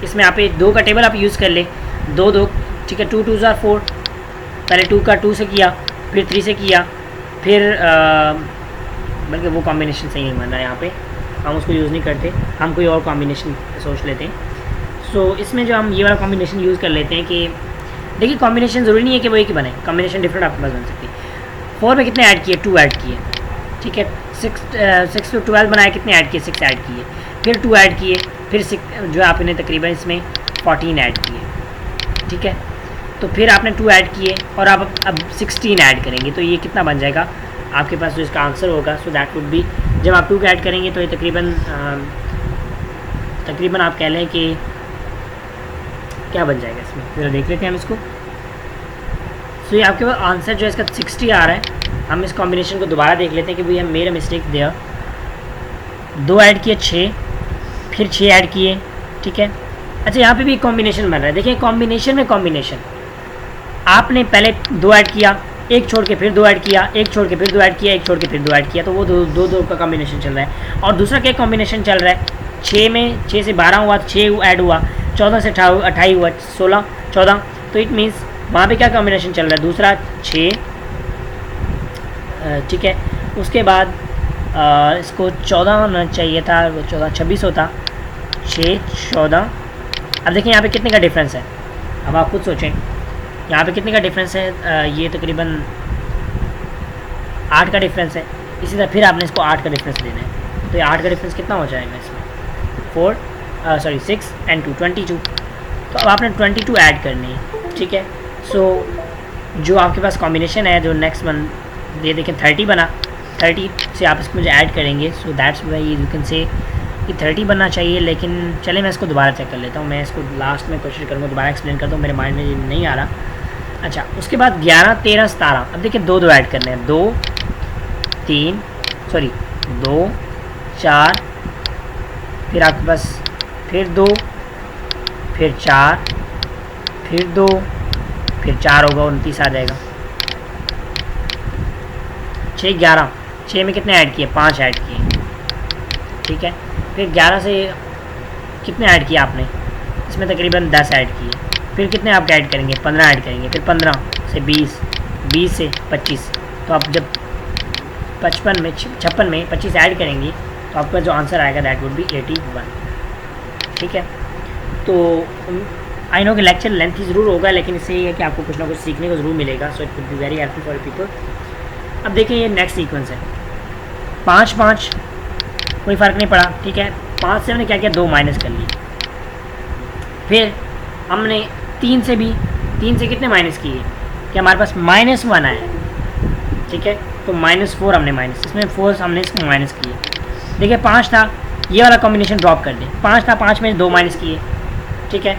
इसमें आप 2 का टेबल आप यूज़ कर लें, 2 2, ठीक है। 2 2 ज़ार 4, पहले 2 का 2 से किया, फिर 3 से किया, फिर बल्कि वो कॉम्बिनेशन सही नहीं बन रहा है यहाँ पे, हम उसको यूज़ नहीं करते, हम कोई और कॉम्बिनेशन सोच लेते हैं। सो इसमें जो हम ये वाला कॉम्बिनेशन यूज़ कर लेते हैं कि देखिए कॉम्बिनेशन ज़रूरी नहीं है कि वो एक ही बने, कॉम्बिनेशन डिफरेंट आपके पास बन सकती है। 4 में कितने ऐड किए, 2 ऐड किए, ठीक है। 6 to 12 बनाया, कितने ऐड किए, 6 ऐड किए, फिर 2 ऐड किए, फिर 6 जो आपने तकरीबन इसमें 14 ऐड किए, ठीक है। तो फिर आपने 2 ऐड किए और आप अब 16 ऐड करेंगे, तो ये कितना बन जाएगा आपके पास जो इसका आंसर होगा। सो दैट वुड बी, जब आप 2 ऐड करेंगे तो ये तकरीबन आप कह लें कि क्या बन जाएगा इसमें, ज़रा देख लेते हैं हम इसको। सो ये आपके पास आंसर जो है इसका 60 आ रहा है। हम इस कॉम्बिनेशन को दोबारा देख लेते हैं कि भाई हम मेरा मिस्टेक दिया, 2 ऐड किए 6, फिर 6 ऐड किए, ठीक है। अच्छा यहाँ पे भी एक कॉम्बिनेशन बन रहा है, देखिए कॉम्बिनेशन में कॉम्बिनेशन, आपने पहले 2 ऐड किया, एक छोड़ के फिर 2 ऐड किया, एक छोड़ के फिर 2 ऐड किया, एक छोड़ के फिर 2 ऐड किया, तो वो दो का कॉम्बिनेशन चल रहा है। और दूसरा क्या कॉम्बिनेशन चल रहा है, 6 में 6 से 12 हुआ, 6 ऐड हुआ, 14 से 28 हुआ, 16 14, तो इट मीन्स वहाँ पे क्या कॉम्बिनेशन चल रहा है, दूसरा 6, ठीक है। उसके बाद इसको 14 होना चाहिए था, वो 14 26 होता, 6 14। अब देखिए यहाँ पे कितने का डिफरेंस है, अब आप खुद सोचें यहाँ पे कितने का डिफरेंस है, ये तकरीबन 8 का डिफरेंस है। इसी तरह फिर आपने इसको 8 का डिफरेंस देना है, तो ये 8 का डिफरेंस कितना हो जाएगा इसमें, 6 and 2 22। तो अब आपने 22 ऐड करनी है, ठीक है। सो जो आपके पास कॉम्बिनेशन है जो नेक्स्ट वन ये देखें 30 बना, 30 से आप इसको मुझे ऐड करेंगे, so that's why you can से कि 30 बनना चाहिए। लेकिन चले मैं इसको दोबारा चेक कर लेता हूँ, मैं इसको लास्ट में कोशिश करूँगा दोबारा एक्सप्लेन करता हूँ, मेरे माइंड में ये नहीं आ रहा। अच्छा उसके बाद 11 13 17, अब देखिए 2 ऐड करने हैं, 2 4, फिर आपके पास फिर 2, फिर 4, फिर 2, फिर 4 होगा, 29 आ जाएगा। 6 11, 6 में कितने ऐड किए, 5 ऐड किए, ठीक है। फिर 11 से कितने ऐड किए आपने, इसमें तकरीबन 10 ऐड किए, फिर कितने आप ऐड करेंगे, 15 ऐड करेंगे, फिर 15 से 20, 20 से 25, तो आप जब 56 में 25 ऐड करेंगे तो आपका जो आंसर आएगा दैट वुड बी 81, ठीक है। तो आई नो कि लेक्चर लेंथी ज़रूर होगा, लेकिन इससे ये है कि आपको कुछ ना कुछ सीखने को ज़रूर मिलेगा, so it would be very helpful for people. अब देखें ये नेक्स्ट सीक्वेंस है, 5 5, कोई फ़र्क नहीं पड़ा, ठीक है। 5 से हमने क्या किया, 2 माइनस कर लिए, फिर हमने 3 से कितने माइनस किए कि हमारे पास -1 आया, ठीक है। तो -4 हमने माइनस, इसमें 4 हमने इसको माइनस किए, देखिए 5 था, ये वाला कॉम्बिनेशन ड्रॉप कर दें, 5 था, 5 में 2 माइनस किए, ठीक है।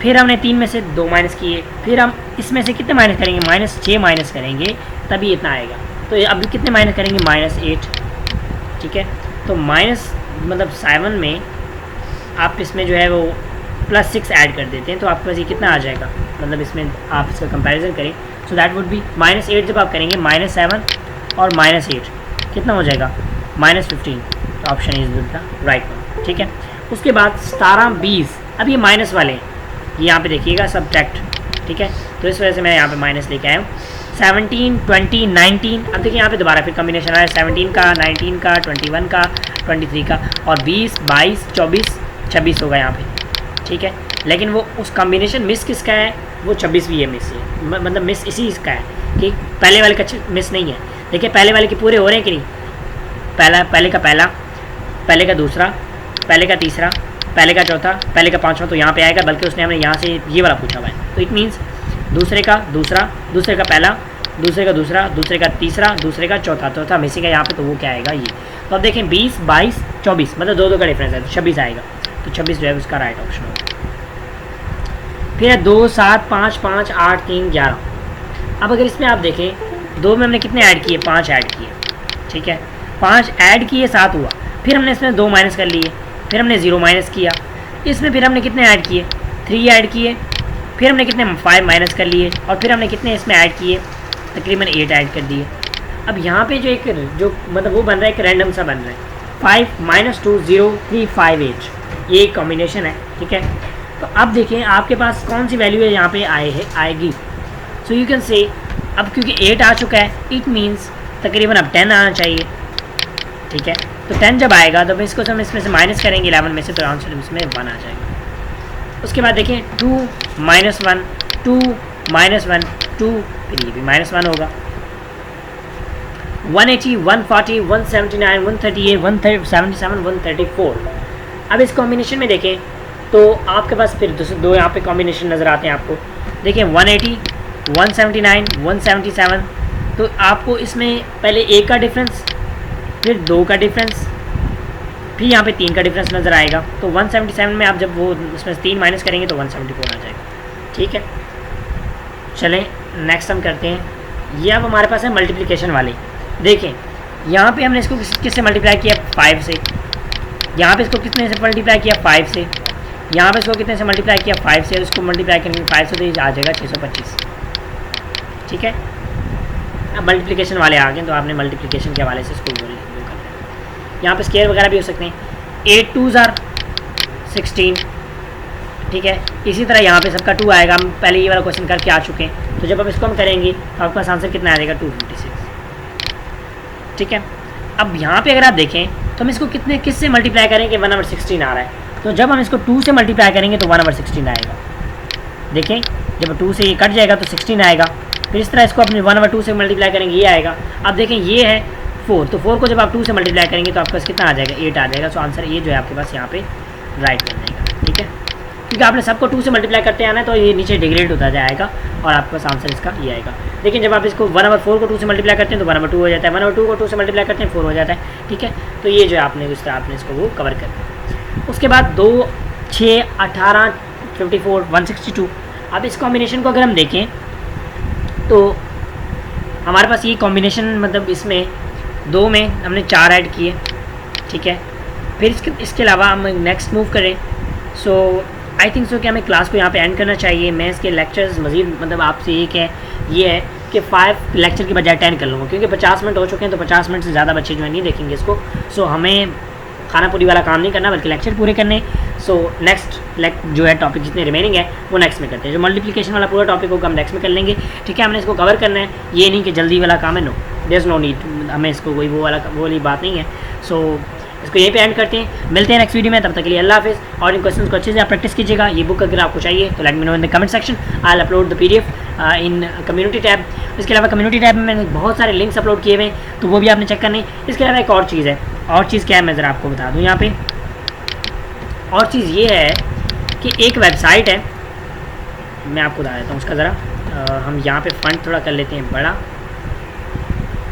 फिर हमने 3 में से 2 माइनस किए, फिर हम इसमें से कितने माइनस करेंगे, -6 माइनस करेंगे तभी इतना आएगा। तो अभी कितने माइनस करेंगे, -8, ठीक है। तो मतलब 7 में आप इसमें जो है वो +6 ऐड कर देते हैं, तो आपके पास ये कितना आ जाएगा, मतलब इसमें आप इसका कंपैरिजन करें, सो दैट वुड बी -8 जब आप करेंगे, -7 और -8 कितना हो जाएगा, -15। तो option is the right one, ठीक है। उसके बाद 17 20, अब ये माइनस वाले हैं, ये यहाँ पे देखिएगा सब्ट्रैक्ट, ठीक है। तो इस वजह से मैं यहाँ पे माइनस लेके आया हूँ। 17 20 19, अब देखिए यहाँ पे दोबारा फिर कॉम्बिनेशन आया, 17 का 19 का 21 का 23 का, और 20 22 24 26 होगा यहाँ पे, ठीक है। लेकिन वो उस कॉम्बिनेशन मिस किसका है, वो 26 भी है मिस है, मतलब मिस इसी इसका है कि पहले वाले का मिस नहीं है। देखिए पहले वाले के पूरे हो रहे हैं कि नहीं, पहले का पहला, पहले का दूसरा, पहले का तीसरा, पहले का चौथा, पहले का पांचवा, तो यहाँ पे आएगा, बल्कि उसने हमें यहाँ से ये वाला पूछा हुआ है, तो इट मीन्स दूसरे का दूसरा, दूसरे का पहला, दूसरे का दूसरा, दूसरे का तीसरा, दूसरे का चौथा, चौथा मिसिंग है यहाँ पे, तो वो क्या आएगा ये। तो अब देखें 20 22 24, मतलब 2 का डिफरेंस है, तो 26 आएगा, तो 26 जो है उसका राइट ऑप्शन होगा। फिर है 2 7 5 5 8 3 11। अब अगर इसमें आप देखें 2 में हमने कितने ऐड किए, 5 ऐड किए, ठीक है। 5 ऐड किए 7 हुआ, फिर हमने इसमें 2 माइनस कर लिए, फिर हमने 0 माइनस किया, इसमें फिर हमने कितने ऐड किए, 3 ऐड किए, फिर हमने कितने 5 माइनस कर लिए, और फिर हमने कितने इसमें ऐड किए, तकरीबन 8 ऐड कर दिए। अब यहाँ पे जो मतलब वो बन रहा है एक रैंडम सा बन रहा है, 5 -2 0 3 5 8, ये एक कॉम्बिनेशन है, ठीक है। तो अब देखें आपके पास कौन सी वैल्यू है यहाँ पे आएगी। सो यू कैन से अब क्योंकि 8 आ चुका है, इट मीन्स तकरीबन अब 10 आना चाहिए, ठीक है। तो 10 जब आएगा तो इसको हम इसमें से माइनस करेंगे 11 में से, तो आंसर इसमें 1 आ जाएगा। उसके बाद देखें 2 -1 2 -1 2, फिर ये भी -1 होगा। 180 140 179 138 177 134। अब इस कॉम्बिनेशन में देखें तो आपके पास फिर दो यहाँ पे कॉम्बिनेशन नज़र आते हैं आपको। देखिए 180 179 177, तो आपको इसमें पहले 1 का डिफरेंस, फिर 2 का डिफरेंस, फिर यहाँ पे 3 का डिफरेंस नज़र आएगा। तो 177 में आप जब वो उसमें 3 माइनस करेंगे तो 174 आ जाएगा, ठीक है। चलें नेक्स्ट हम करते हैं। ये अब हमारे पास है मल्टीप्लिकेशन वाली। देखें यहाँ पे हमने इसको किससे मल्टीप्लाई किया, 5 से। यहाँ पे इसको कितने से मल्टीप्लाई किया, 5 से। यहाँ पे इसको कितने से मल्टीप्लाई किया, 5 से। और इसको मल्टीप्लाई करेंगे 5 से तो ये आ जाएगा 625, ठीक है। अब मल्टीप्लिकेशन वाले आ गए तो आपने मल्टीप्लिकेशन के हवाले से इसको वो करना है। यहाँ पे स्केयर वगैरह भी हो सकते हैं। 8 2s are 16, ठीक है। इसी तरह यहाँ पे सबका 2 आएगा। हम पहले ये वाला क्वेश्चन करके आ चुके हैं, तो जब हम इसको हम करेंगे तो आपके पास आंसर कितना आ जाएगा, 256, ठीक है। अब यहाँ पे अगर आप देखें तो हम इसको किससे मल्टीप्लाई करेंगे, 1/16 आ रहा है। तो जब हम इसको 2 से मल्टीप्लाई करेंगे तो 1/16 आएगा। देखें जब 2 से ये कट जाएगा तो 16 आएगा। फिर इस तरह इसको अपने 1/2 से मल्टीप्लाई करेंगे, ये आएगा। अब देखें ये है 4, तो 4 को जब आप 2 से मल्टीप्लाई करेंगे तो आपके पास कितना आ जाएगा, 8 आ जाएगा। सो आंसर ये जो है आपके पास यहाँ पे राइट बन जाएगा, ठीक है। क्योंकि आपने सबको 2 से मल्टीप्लाई करते आना है तो ये नीचे डिग्रेड होता जाएगा और आपके पास आंसर इसका ये आएगा। लेकिन जब आप इसको 1/4 को 2 से मल्टीप्लाई करते हैं तो 1/2 हो जाता है, 1/2 को 2 से मल्टीप्लाई करते हैं 4 हो जाता है, ठीक है। तो ये जो है आपने इस तरह आपने इसको वो कवर कर दिया। उसके बाद 2 6 18 54 162। अब इस कॉम्बिनेशन को अगर हम देखें तो हमारे पास ये कॉम्बिनेशन मतलब इसमें 2 में हमने 4 ऐड किए, ठीक है। फिर इसके अलावा हम नेक्स्ट मूव करें। सो आई थिंक सो कि हमें क्लास को यहाँ पे एंड करना चाहिए। मैं इसके लेक्चर्स मज़ीद मतलब आपसे ये है कि 5 लेक्चर की बजाय 10 कर लूँगा, क्योंकि 50 मिनट हो चुके हैं तो 50 मिनट से ज़्यादा बच्चे जो है नहीं देखेंगे इसको। सो हमें खाना पूरी वाला काम नहीं करना बल्कि लेक्चर पूरे करने। सो नेक्स्ट जो है टॉपिक जितने रिमेनिंग है वो नेक्स्ट में करते हैं। जो मल्टीप्लिकेशन वाला पूरा टॉपिक होगा हम नेक्स्ट में कर लेंगे, ठीक है। हमने इसको कवर करना है, ये नहीं कि जल्दी वाला काम है, no there is no need, हमें इसको कोई वो वाली बात नहीं है। सो इसको यहीं पे एंड करते हैं, मिलते हैं नेक्स्ट वीडियो में। तब तक के लिए अल्लाह हाफिज़। और इन क्वेश्चंस को अच्छे से आप प्रैक्टिस कीजिएगा। ये बुक अगर आपको चाहिए तो let me know in the comment section, I will upload the PDF in community tab. इसके अलावा कम्युनिटी टैब में मैंने बहुत सारे लिंक्स अपलोड किए हुए हैं, तो वो भी आपने चेक करने। इसके अलावा एक और चीज़ है, और चीज़ क्या है मैं ज़रा आपको बता दूँ यहाँ पे। और चीज़ ये है कि एक वेबसाइट है, मैं आपको बता देता हूँ उसका ज़रा। हम यहाँ पे फ़ंड थोड़ा कर लेते हैं बड़ा,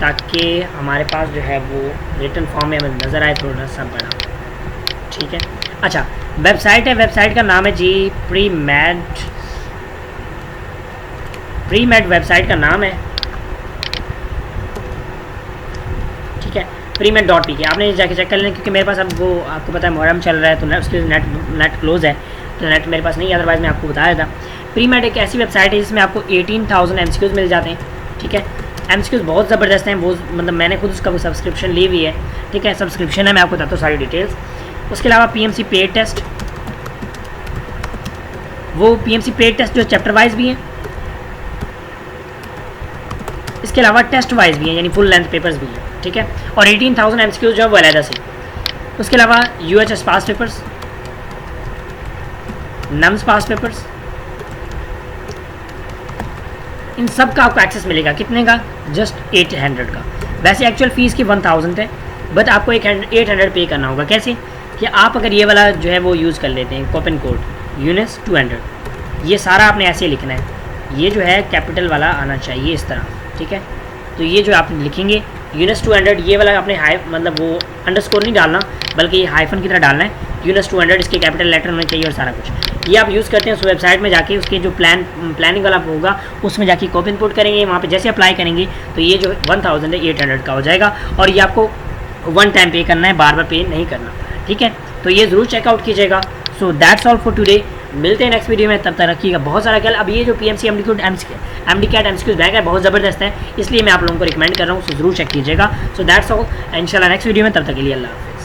ताकि हमारे पास जो है वो रिटन फॉर्म में हमें नज़र आए थोड़ा सा बड़ा, ठीक है। अच्छा वेबसाइट है, वेबसाइट का नाम है जी प्रीमेड वेबसाइट का नाम है, ठीक है। premed.pk आपने जाके चेक कर लें, क्योंकि मेरे पास अब वो आपको पता है मुहर्रम चल रहा है तो उसके नेट क्लोज़ है, तो नेट मेरे पास नहीं है, अदरवाइज़ मैं आपको बताया था। प्रीमेड एक ऐसी वेबसाइट है जिसमें आपको 18,000 MCQs मिल जाते हैं, ठीक है। MCQs बहुत ज़बरदस्त हैं, वो मतलब मैंने खुद उसका वो सब्सक्रिप्शन ली हुई है, ठीक है। सब्सक्रिप्शन है, मैं आपको बताता हूँ सारी डिटेल्स। उसके अलावा PMC पेड टेस्ट, वो PMC पेड टेस्ट जो चैप्टर वाइज भी हैं, इसके अलावा टेस्ट वाइज भी हैं, यानी फुल लेंथ पेपर्स भी हैं, ठीक है। और 18,000 MCQs जो है वो अलहदा से। उसके अलावा UHS पास पेपर्स, नम्स पास पेपर्स, इन सब का आपको एक्सेस मिलेगा। कितने का, जस्ट 800 का। वैसे एक्चुअल फ़ीस की 1000 है, बट आपको 800 पे करना होगा। कैसे कि आप अगर ये वाला जो है वो यूज़ कर लेते हैं कूपन कोड यूनिस 200, ये सारा आपने ऐसे लिखना है, ये जो है कैपिटल वाला आना चाहिए इस तरह, ठीक है। तो ये जो आप लिखेंगे यूनिस 200, ये वाला आपने मतलब वो अंडरस्कोर नहीं डालना बल्कि ये हाइफन की तरह डालना है। यूनिस 200 इसके कैपिटल लेटर होने चाहिए और सारा कुछ ये आप यूज़ करते हैं। उस वेबसाइट में जाके उसके जो प्लानिंग वाला होगा उसमें जाके कॉपी इनपुट करेंगे, वहाँ पे जैसे अप्लाई करेंगे तो ये जो 1000 है 800 का हो जाएगा। और ये आपको 1 टाइम पे करना है, बार बार पे नहीं करना, ठीक है। तो ये ज़रूर चेकआउट कीजिएगा। So that's all for today, मिलते हैं नेक्स्ट वीडियो में, तब तक रखिएगा बहुत सारा ख्याल। अब ये जो PMC MDCAT MCQs बैग है बहुत ज़बरदस्त है, इसलिए मैं आप लोगों को रिकमेंड कर रहा हूँ, सो ज़रूर चेक कीजिएगा। सो दैट्स ऑल, इंशाल्लाह नेक्स्ट वीडियो में, तब तक के लिए अल्लाह हाफ़िज़।